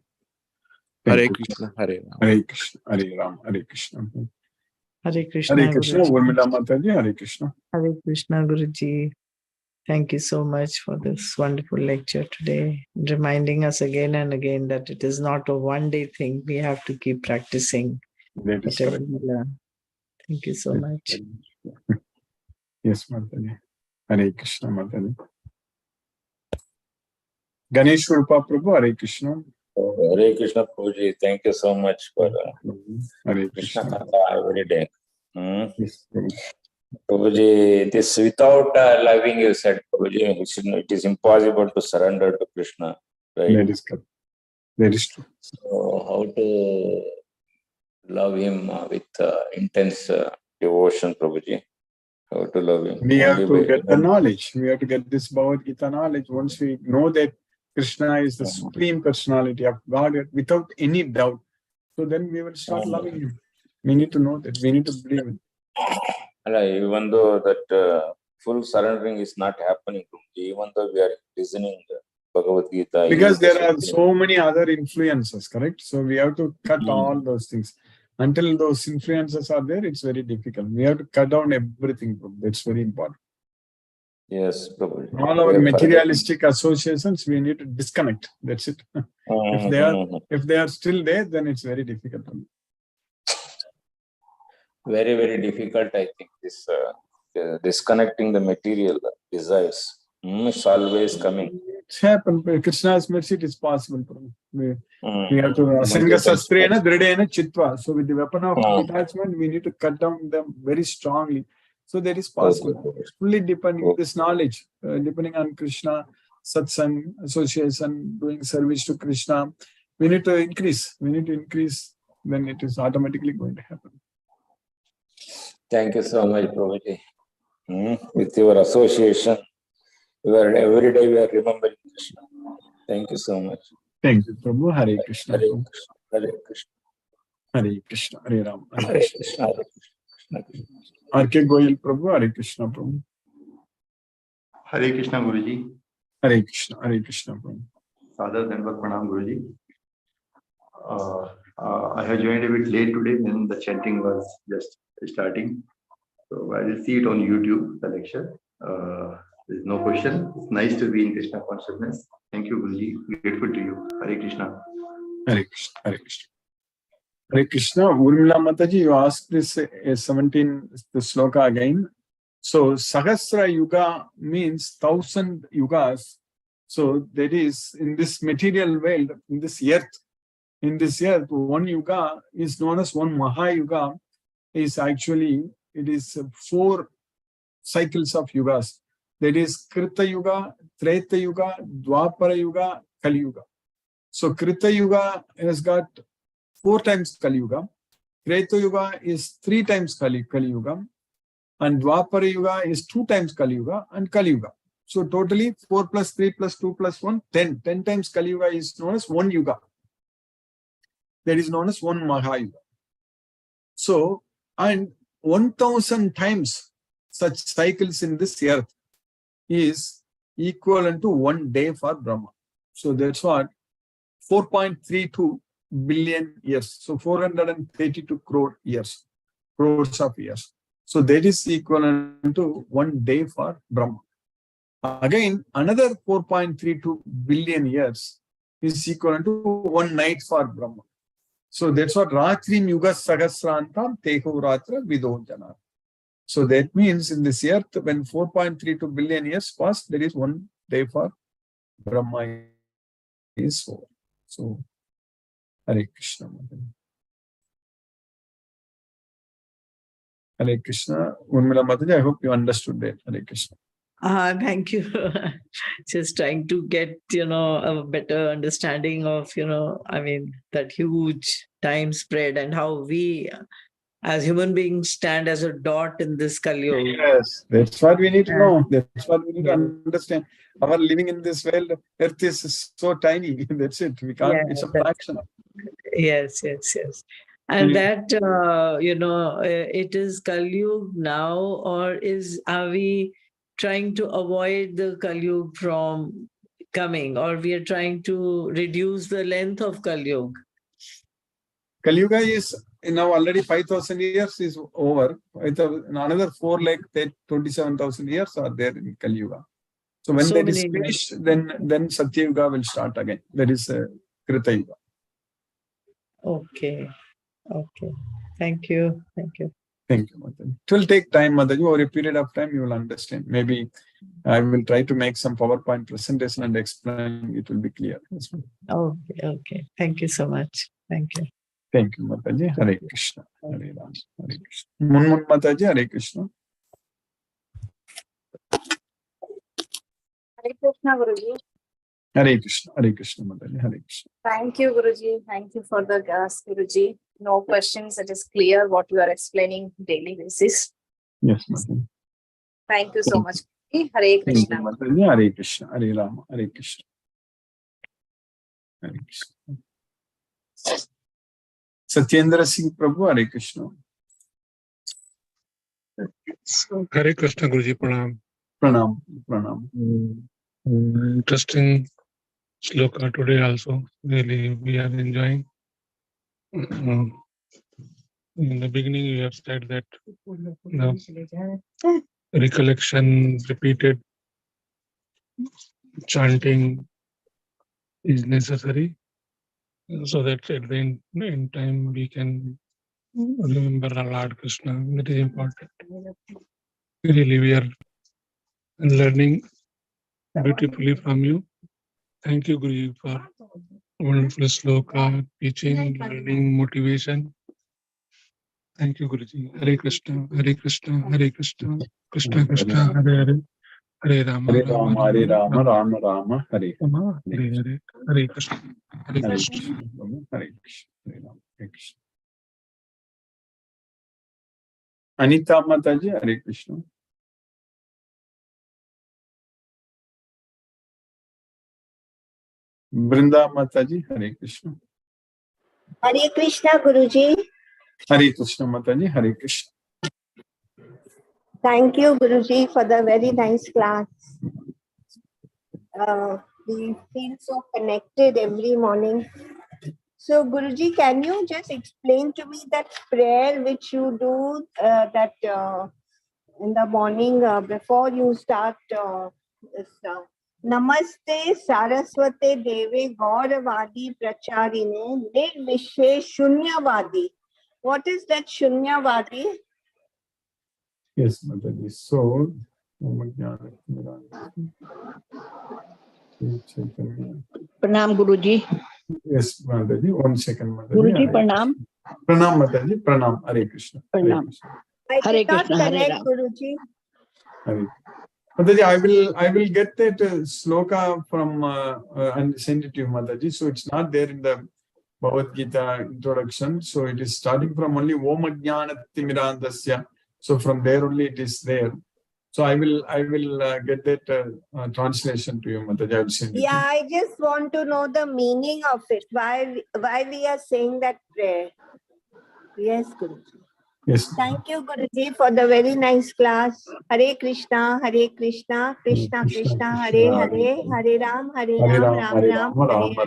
Hare Krishna, Hare Ram. Hare Krishna, Hare Ram, Hare Krishna. Hare Krishna, Hare Krishna, Guruji. Urmila Mataji, Hare Krishna. Hare Krishna, Guruji. Thank you so much for this wonderful lecture today, reminding us again and again that it is not a one-day thing. We have to keep practicing That is whatever correct. we learn. Thank you so much. Yes, Mataji. Hare Krishna, Mataji. Ganesh Rupa Prabhu, Hare Krishna. Hare Krishna Prabhuji, thank you so much for Hare Krishna Krishna. Katha every day. Yes, Prabhu. Prabhuji, this without loving, you said, Prabhuji, it is impossible to surrender to Krishna, right? That is correct. That is true. So how to love him with intense devotion, Prabhuji? How to love him? We have Only to by get the knowledge. We have to get this Bhagavad Gita knowledge. Once we know that Krishna is the supreme personality of God without any doubt, so then we will start loving him. We need to know that. We need to believe it. Even though that full surrendering is not happening, even though we are listening Bhagavad Gita. Because there are so many other influences, correct? So we have to cut all those things. Until those influences are there, it's very difficult. We have to cut down everything. That's very important. Yes, Prabhuji. All our materialistic associations, we need to disconnect. That's it. If they are still there, then it's very difficult. Very, very difficult, I think, this disconnecting the material desires. It's always coming. It's happened. By Krishna's mercy, it is possible. We have to Asanga Sastrena Dridena Chitva. So with the weapon of detachment, we need to cut down them very strongly. So that is possible. Fully depending on this knowledge, depending on Krishna, satsang, association, doing service to Krishna. We need to increase. We need to increase, then it is automatically going to happen. Thank you so much, Prabhuji. With your association, every day we are remembering Krishna. Thank you so much. Thank you, Prabhu. Hare Krishna. Hare Krishna. Hare Krishna. Hare Krishna. Hare Ram. Hare Krishna. Hare Krishna. R.K. Goyal Prabhu. Hare Krishna Prabhu. Hare Krishna Guruji. Hare Krishna. Hare Krishna Prabhu. Sadar Dandavat Pranam Guruji. I have joined a bit late today when the chanting was just starting. So I will see it on YouTube, the lecture. There's no question. It's nice to be in Krishna consciousness. Thank you, Guruji. Grateful to you. Hare Krishna. Hare Krishna. Hare Krishna. Hare Krishna. Urmila Mataji, you asked this 17 the sloka again. So Sahasra Yuga means 1,000 yugas. So that is in this material world, in this earth, one yuga is known as one Mahayuga. Is actually, it is 4 cycles of yugas. That is Krita Yuga, Treta Yuga, Dwapara Yuga, Kali Yuga. So Krita Yuga has got 4 times Kali Yuga. Treta Yuga is 3 times Kali Yuga. And Dwapara Yuga is 2 times Kali Yuga and Kali Yuga. So totally 4 plus 3 plus 2 plus 1, 10. 10 times Kali Yuga is known as one Yuga. That is known as one Mahayuga. So, and 1000 times such cycles in this earth is equivalent to 1 day for Brahma. So that's what 4.32 billion years. So 432 crores of years. So that is equivalent to 1 day for Brahma. Again, another 4.32 billion years is equivalent to 1 night for Brahma. So that's what Ratri Yuga Sahasrantam Teho Ratra Vidojana. So that means in this earth, when 4.32 billion years pass, there is 1 day for Brahma is over. So, Hare Krishna. Hare Krishna. Urmila Mataji, I hope you understood that. Hare Krishna. Thank you. Just trying to get, a better understanding of, that huge time spread and how we as human beings stand as a dot in this Kali Yuga. Yes, that's what we need to know. That's what we need to understand. Our living in this world, earth is so tiny. That's it. We can't, it's a fraction. Yes. And that, it is Kali Yuga now, or are we trying to avoid the Kali Yuga from coming, or we are trying to reduce the length of Kali Yuga? Kali Yuga is now already 5,000 years is over. Another 4,27,000 years are there in Kali Yuga. So when that is finished, then Satya Yuga will start again. That is Krita Yuga. Okay. Thank you. Thank you, Mataji. It will take time, Mataji. Over a period of time, you will understand. Maybe I will try to make some PowerPoint presentation and explain. It will be clear. Okay. Thank you so much. Thank you. Thank you, Mataji. Hare Krishna. Hare Ram. Hare Krishna. Mun Mataji, Hare Krishna. Hare Krishna, Guruji. Hare Krishna, Mataji. Hare Krishna. Thank you, Guruji. Thank you for the gas, Guruji. No questions. It is clear what you are explaining daily basis. Yes, Mataji. Thank you so much. Hare Krishna. Mataji. Hare Krishna. Hare Ram. Hare Krishna. Hare Krishna. Satyendra Singh Prabhu, Hare Krishna. Hare Krishna, Guruji, Pranam. Pranam. Interesting sloka today also. Really, we are enjoying. In the beginning, you have said that the recollection, repeated chanting is necessary, so that at the end time we can remember our Lord Krishna. That is important. Really, we are learning beautifully from you. Thank you, Guruji, for wonderful sloka, teaching, learning, motivation. Thank you, Guruji. Hare Krishna, Hare Krishna, Hare Krishna, Krishna Krishna, Hare Hare, Hare Rama, Hare Rama, Hare Rama, Rama Rama, Hare Rama, Hare Hare, Hare Krishna, Hare Hare Krishna. Krishna, Hare Krishna, Hare Rama, Hare Krishna. Anita Mataji, Hare Krishna. Brinda Mataji, Hare Krishna. Hare Krishna, Guruji. Hare Krishna Mataji, Hare Krishna. Thank you, Guruji, for the very nice class. We feel so connected every morning. So, Guruji, can you just explain to me that prayer which you do in the morning before you start this Namaste Saraswate Deve Gauravadi Pracharine Nirvishe Shunyavadi. What is that Shunyavadi? Yes, Mataji. So, Pranam, Guruji. Yes, Mataji. 1 second, Mataji. Guruji, Pranam. Pranam, Mataji. Pranam. Hare Krishna. Pranam. I did not Krishna, Hare connect, Ram. Guruji. Hare. Mataji, I will get that sloka from and send it to you, Mataji. So it's not there in the Bhagavad Gita introduction. So it is starting from only Om Ajnana Timirandasya. So from there only it is there. So I will get that translation to you, Mataji. I will send it. Yeah, I just want to know the meaning of it. Why we are saying that prayer? Yes, Guruji. Yes. Thank you, Guruji, for the very nice class. Hare Krishna, Krishna Krishna, Hare Hare, Hare Ram, Ram,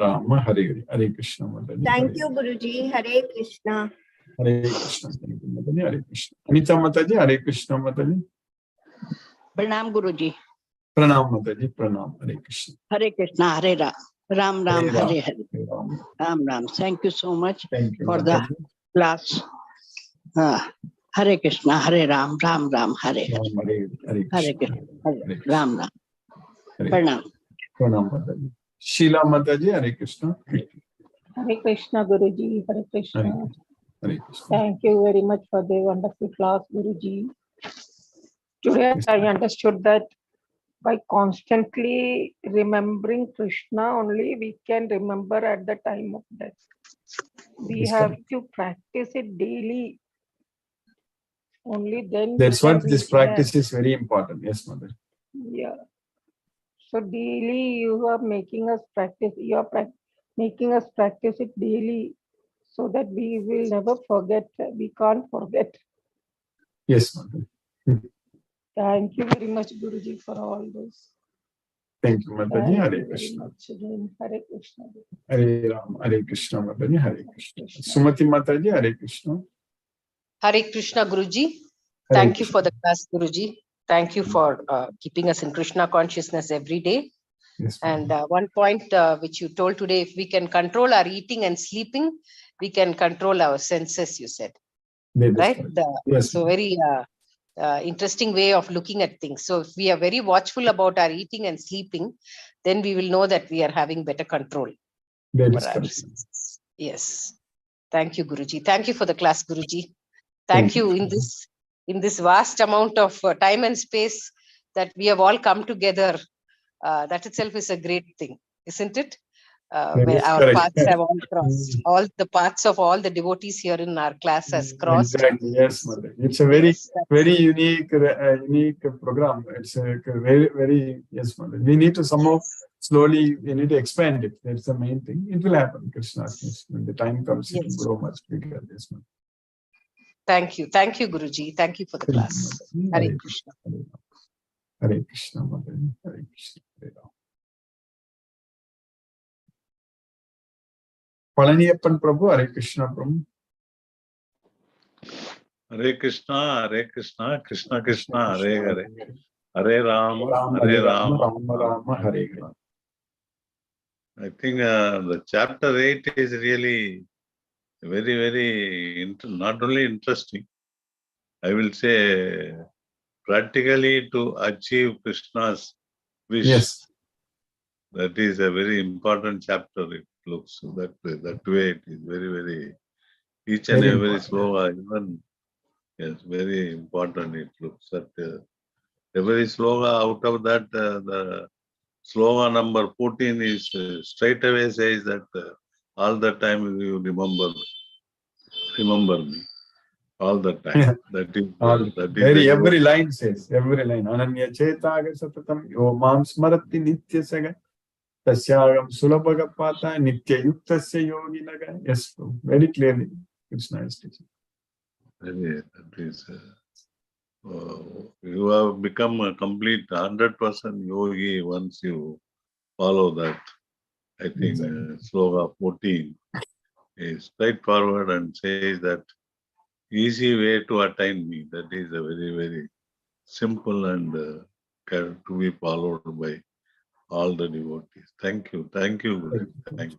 Ram, Hare Hare. Hare Krishna, Mataji. Thank you, Guruji. Hare Krishna. Hare Krishna. Thank you, Mataji. Hare Krishna. Anita Mataji, Hare Krishna, Mataji. Pranam Guruji. Pranam, Mataji. Pranam. Hare Krishna. Hare Krishna, Hare Ram. Ram Ram, Hare Ram. Hare Hare. Hare Ram. Ram Ram. Thank you so much Thank you, for the Mataji. class. Hare Krishna, Hare Ram, Ram Ram, Hare Hare. Ram, Hare Hare Krishna. Krishna, Hare Hare Krishna. Ram Ram. Hare Pranam. Pranam, Mataji. Sheila Mataji, Hare Krishna. Hare Krishna, Guruji. Hare Krishna. Hare Krishna. Thank you very much for the wonderful class, Guruji. Today I understood that by constantly remembering Krishna only we can remember at the time of death. We Yes, have correct. to practice it daily. Only then. That's we what can this reach there. practice is very important. Yes, Mother. Yeah. So daily you are making us practice. You are making us practice it daily, so that we will never forget. We can't forget. Yes, Mother. Thank you very much, Guruji, for all this. Thank you, Mataji. Thank Hare you very Krishna. much again. Hare Krishna. Hare Ram. Hare Krishna, Mataji. Hare Krishna. Krishna. Sumati Mataji, Hare Krishna. Hare Krishna, Guruji. Hare Thank you Krishna. for the class, Guruji. Thank you for keeping us in Krishna consciousness every day. Yes, And one point which you told today, if we can control our eating and sleeping, we can control our senses, you said. that is Right? correct. Yes, So very interesting way of looking at things. So if we are very watchful about our eating and sleeping, then we will know that we are having better control that over is our correct. senses. Yes. Thank you, Guruji. Thank you for the class, Guruji. Thank Thank you in this vast amount of time and space that we have all come together. That itself is a great thing, isn't it? That Where is our correct. paths have all crossed. All the paths of all the devotees here in our class has crossed. Exactly. Yes, Mother. It's a very, Yes, very unique program. It's a very, very, yes, Mother. We need to somehow slowly, we need to expand it. That's the main thing. It will happen, Krishna's. When the time comes, it Yes. will grow much bigger. Yes, Mother. Thank you. Thank you, Guruji. Thank you for the Thank you, class. Mother. Hare Krishna. Hare Krishna, Mother. Hare Krishna. Hare Ram. Palaniyappan Prabhu, Hare Krishna, Prabhu. Hare Krishna, Krishna Krishna, Hare Hare. Ram, Hare Rama, Hare Rama. Rama Rama, Hare Hare. I think the chapter 8 is really very, very, not only interesting, I will say practically to achieve Krishna's wish. Yes. That is a very important chapter. It looks that way. It is very, very, each and Very every important. sloga, even, yes, very important. It looks that every sloga out of that, the sloga number 14 is straight away says that all the time you remember me. All the time. That is Very, every line says, every line. Ananya Chetaga Satatam, Yo Mam Smarati Nitya Saga, Tasyagam Sulabhaga Pata, Nitya Yukta Se Yogi Naga. Yes, very clearly. Krishna is teaching. That is, you have become a complete 100% yogi once you follow that. I think sloga 14 is straightforward and says that easy way to attain me. That is a very, very simple and to be followed by all the devotees. Thank you. Thank you, Guru. Thank you.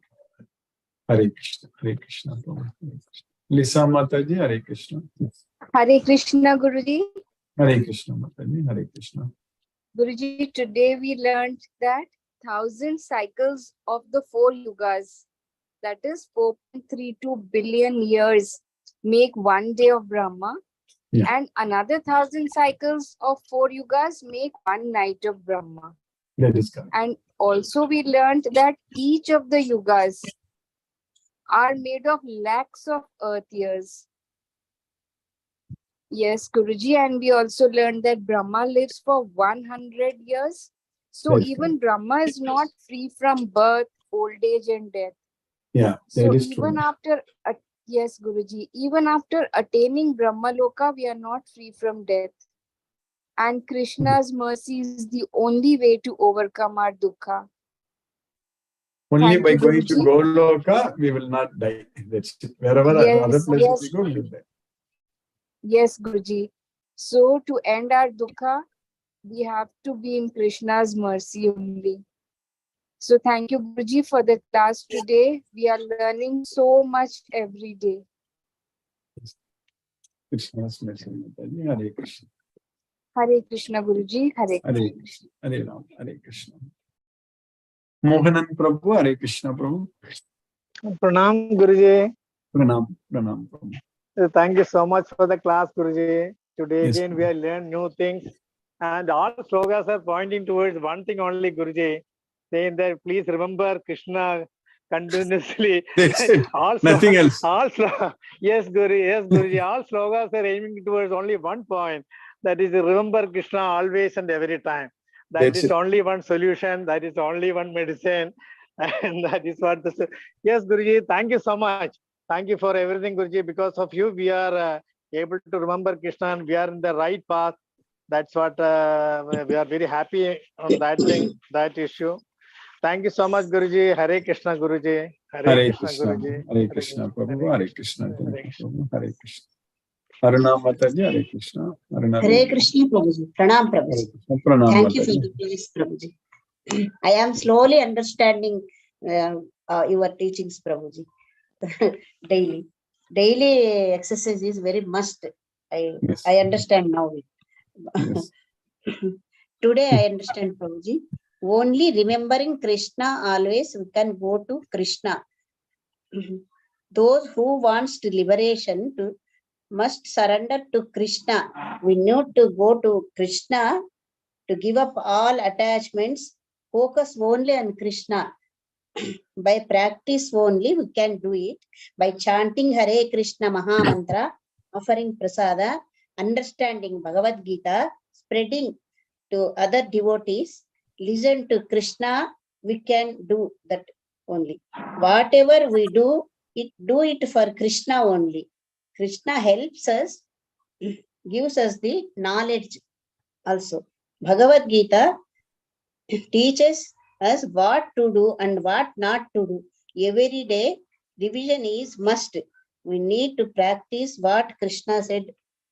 Hare Krishna. Hare Krishna. Hare Krishna. Lisa Mataji, Hare Krishna. Hare Krishna, Guruji. Hare Krishna Mataji, Hare Krishna. Guruji, today we learned that 1,000 cycles of the 4 yugas, that is 4.32 billion years, make one day of Brahma. Yeah. And another 1,000 cycles of 4 yugas make one night of Brahma. That is correct. And also we learned that each of the yugas are made of lakhs of earth years. Yes, Guruji, and we also learned that Brahma lives for 100 years. So That's even Brahma is not free from birth, old age, and death. Yeah, So that is even true. after, yes, Guruji, even after attaining Brahma Loka, we are not free from death. And Krishna's mercy is the only way to overcome our dukkha. Only Thank by you, going to Guruji. Goloka, we will not die. That's it. Wherever other Yes, places yes, we go, we will die. yes, Guruji. So to end our dukkha, we have to be in Krishna's mercy only. So thank you, Guruji, for the class today. We are learning so much every day. Krishna's mercy. Hare Krishna. Hare Krishna, Guruji. Hare Hare Krishna. Krishna. Hare Ram. Hare Krishna. Mohanan Prabhu. Hare Krishna Prabhu. Pranam Guruji. Pranam. Pranam Prabhu. Thank you so much for the class, Guruji. Today Yes, again we have learned new things, and all slogas are pointing towards one thing only, Guruji, saying that please remember Krishna continuously. That's it. all Nothing else. Yes, Guruji. All slogas are aiming towards only one point. That is, remember Krishna always and every time. That That's is it. only one solution. That is only one medicine, and that is what the. Yes, Guruji. Thank you so much. Thank you for everything, Guruji. Because of you, we are able to remember Krishna, and we are in the right path. That's what we are very happy on that thing, that issue. Thank you so much, Guruji. Hare Krishna, Guruji. Hare Krishna, Krishna. Guruji. Hare Krishna Prabhu. Hare Krishna. Hare Thank you, Krishna. Prabhu. Hare Krishna. Aruna Mataji. Hare Krishna. Aruna Hare Krishna, Prabhuji. Pranam, Hare Prabhuji. Krishna. Pranam Thank you for Mataji. the class, Prabhuji. I am slowly understanding your teachings, Prabhuji. Daily. Daily exercise is very must. Yes. I understand now. Yes. Today I understand, Prabhuji. Only remembering Krishna always, we can go to Krishna. Those who wants to liberation to must surrender to Krishna. We need to go to Krishna to give up all attachments, focus only on Krishna. By practice only we can do it. By chanting Hare Krishna Maha Mantra, offering prasada, understanding Bhagavad Gita, spreading to other devotees, listen to Krishna, we can do that only. Whatever we do it for Krishna only. Krishna helps us, gives us the knowledge also. Bhagavad Gita teaches us what to do and what not to do. Every day, revision is must. We need to practice what Krishna said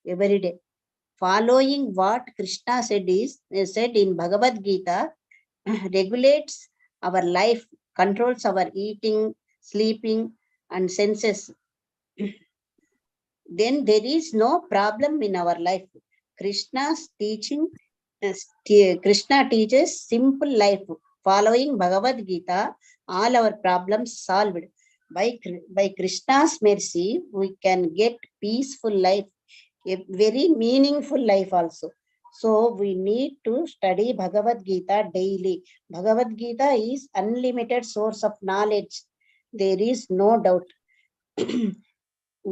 every day. Following what Krishna said in Bhagavad Gita regulates our life, controls our eating, sleeping, and senses. Then there is no problem in our life. Krishna's teaching, Krishna teaches simple life. Following Bhagavad Gita, all our problems solved. By Krishna's mercy, we can get peaceful life, a very meaningful life also. So we need to study Bhagavad Gita daily. Bhagavad Gita is unlimited source of knowledge. There is no doubt.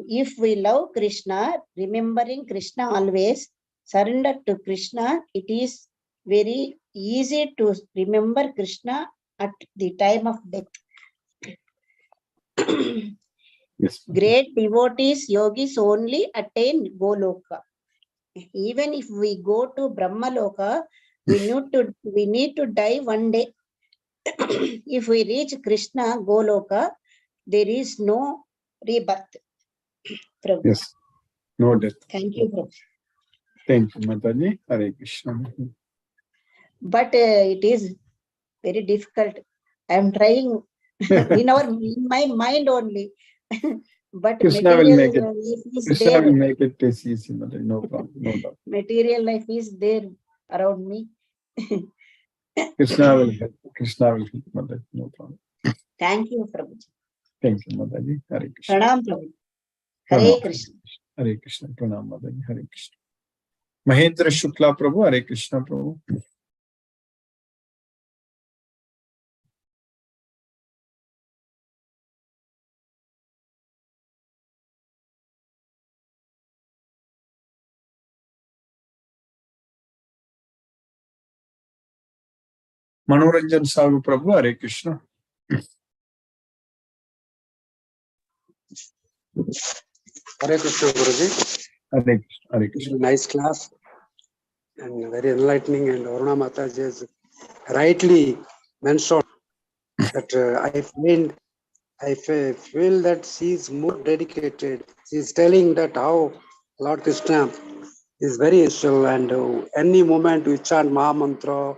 If we love Krishna, remembering Krishna always, surrender to Krishna, it is very easy to remember Krishna at the time of death. Yes. Great devotees, yogis only attain Goloka. Even if we go to Brahma Loka, we need to die one day. If we reach Krishna Goloka, there is no rebirth. Prabhu. Yes. No death. Thank you, Prabhu. Thank you, Mataji. Hare Krishna. But it is very difficult. I am trying in my mind only. But Krishna will make it. material life is Krishna there. will make it easy, Mataji. No problem. No doubt. Material life is there around me. Krishna will help. Krishna will help, Mataji. No problem. Thank you, Prabhu. Thank you, Mataji. Hare Krishna. Pranam, Prabhu. Hare Pranam. Krishna. Hare Krishna. Pranam, Mataji. Hare Krishna. Mahendra Shukla Prabhu. Hare Krishna Prabhu. Manoranjan Sagu Prabhu, Hare Krishna. Hare Krishna, Guruji. Hare Krishna, Hare Krishna. Nice class and very enlightening. And Aruna Mataji has rightly mentioned that I feel that she is more dedicated. She is telling that how Lord Krishna is very essential, and any moment we chant Maha Mantra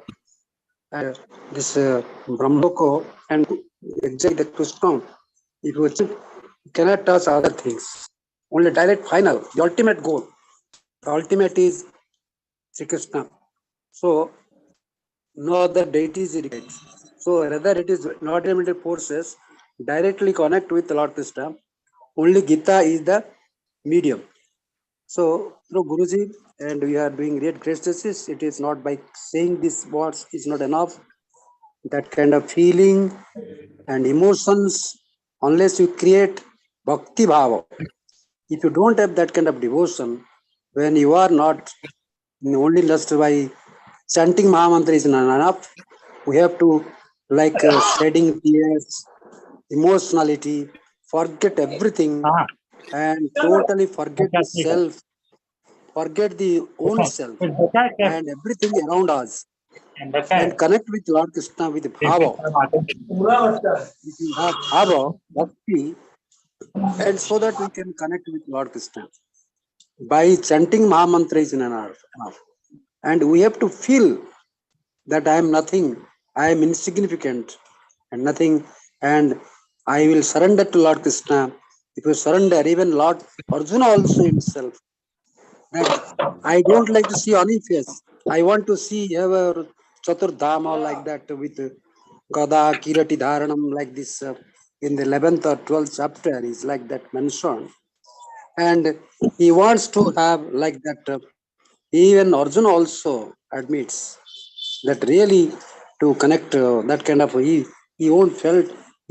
and this Brahmloko and exactly the Krishna, if you chant, you cannot touch other things. Only direct final, the ultimate goal. The ultimate is Sri Krishna. So no other deities is required. So rather it is not limited forces directly connect with Lord Krishna. Only Gita is the medium. So through Guruji, and we are doing great justice. It is not by saying these words is not enough. That kind of feeling and emotions, unless you create bhakti bhava. If you don't have that kind of devotion, when you are not only just by chanting Mahamantra is not enough. We have to like shedding tears, emotionality, forget everything and totally forget the self, forget the own self and everything around us and connect with Lord Krishna with bhava. If you have bhava, bhakti, and so that we can connect with Lord Krishna. By chanting Mahamantra is enough. And we have to feel that I am nothing, I am insignificant and nothing, and I will surrender to Lord Krishna. If you surrender, even Lord Arjuna also himself, that I don't like to see any face. I want to see ever Chaturdhama like that with Gada, Kirati Dharanam like this in the 11th or 12th chapter is like that mentioned. And he wants to have like that. Even Arjuna also admits that really to connect that kind of he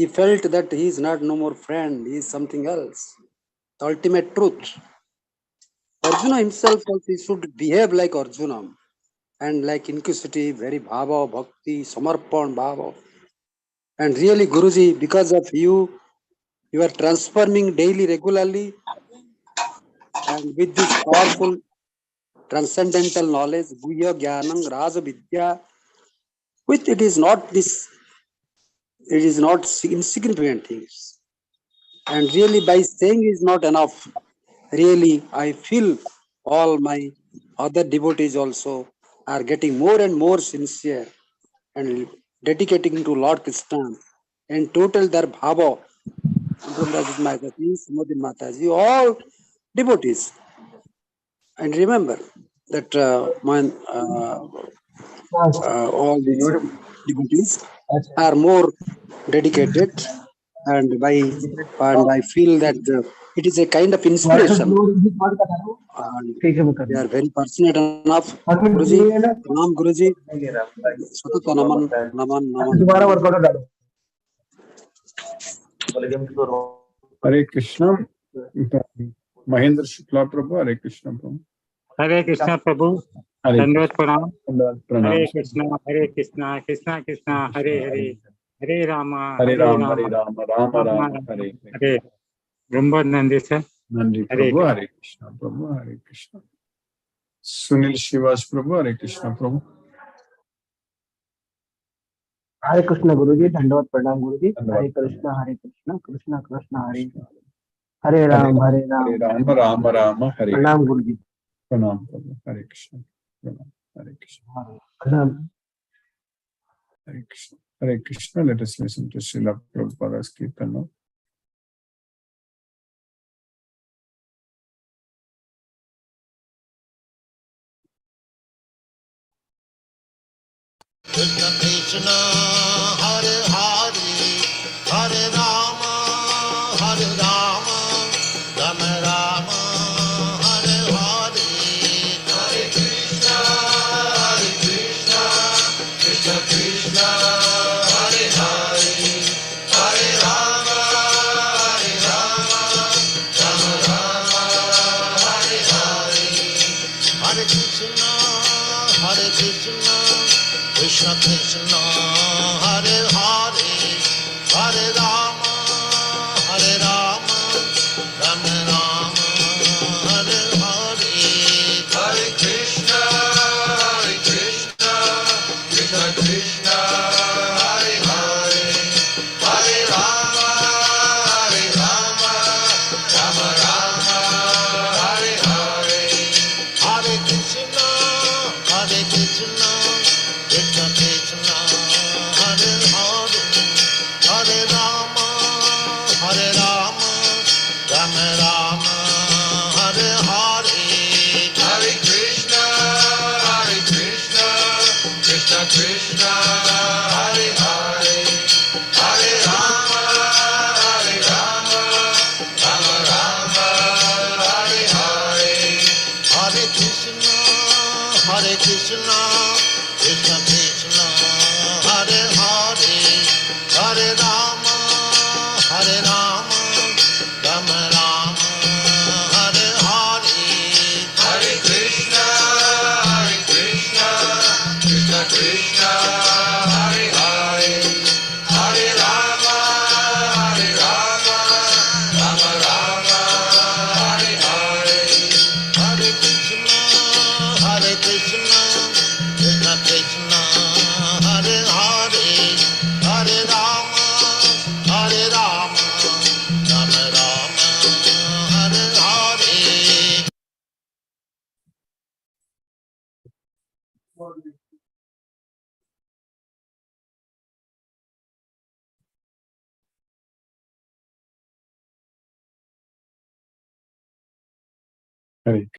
felt that he is not no more friend, he is something else. The ultimate truth. Arjuna himself also he should behave like Arjuna and like inquisitive, very bhava, bhakti, samarpan bhava. And really Guruji, because of you, you are transforming daily regularly and with this powerful transcendental knowledge, Guhya Jnanam Raja Vidya, with it is not insignificant things. And really by saying is not enough. Really, I feel all my other devotees also are getting more and more sincere and dedicating to Lord Krishna and total their bhava. Rajit Mataji, Samodin Mataji, all devotees. And remember that all these devotees are more dedicated, and I feel that it is a kind of inspiration. And they are very passionate enough. Guruji, Pranam Guruji, Satata Naman, Naman, Naman. Hare Krishna. Mahendra Shukla Prabhu, Hare Krishna Prabhu. Hare Krishna Prabhu. Dandavad Pranam. Hare Krishna, Hare Krishna, Krishna Krishna, Hare Hare, Hare Rama, Hare Rama, Hare Rama, Rama Rama, Hare Hare. Brahma Nandi sir. Nandi Prabhu, Hare Krishna Prabhu, Hare Krishna. Sunil Shivas Prabhu, Hare Krishna Prabhu. Hare Krishna Guruji, Dandavad Pranam Guruji. Hare Krishna, Krishna Krishna, Hare Hare Ram, Hare Ram, Hare Rama, Rama Rama, Hare Pranam Guruji. Pranam Prabhu, Hare Krishna. Pranam, Hare Krishna. Pranam. Hare Krishna. Hare Krishna. Let us listen to Srila Prabhupada's Kirtana. Krishna Krishna, Hare Hare, Hare Rama, Hare Rama, Rama Rama, Hare Hare, Hare Krishna, Krishna Krishna, Hare Hare, Hare Rama, Rama Rama, Hare Hare, Hare Krishna, Krishna Krishna, Hare Hare, Hare Rama, Hare Rama, Rama Rama, Hare Hare, Hare Krishna, Krishna Krishna, Hare Hare, Hare Rama, Rama Rama, Hare Hare, Hare Krishna, Krishna Krishna, Hare Hare, Hare Rama, Rama Rama, Hare Hare, Hare Krishna, Krishna Krishna, Hare Hare, Hare Rama, Rama Rama, Hare Hare, Hare Krishna, Krishna Krishna, Hare Hare, Hare Rama, Rama Rama, Hare Hare, Hare Krishna, Krishna Krishna, Hare Hare, Hare Rama, Rama Rama, Hare Hare, Hare Krishna, Krishna Krishna, Hare Hare, Hare Rama, Rama Rama, Hare Hare. Hare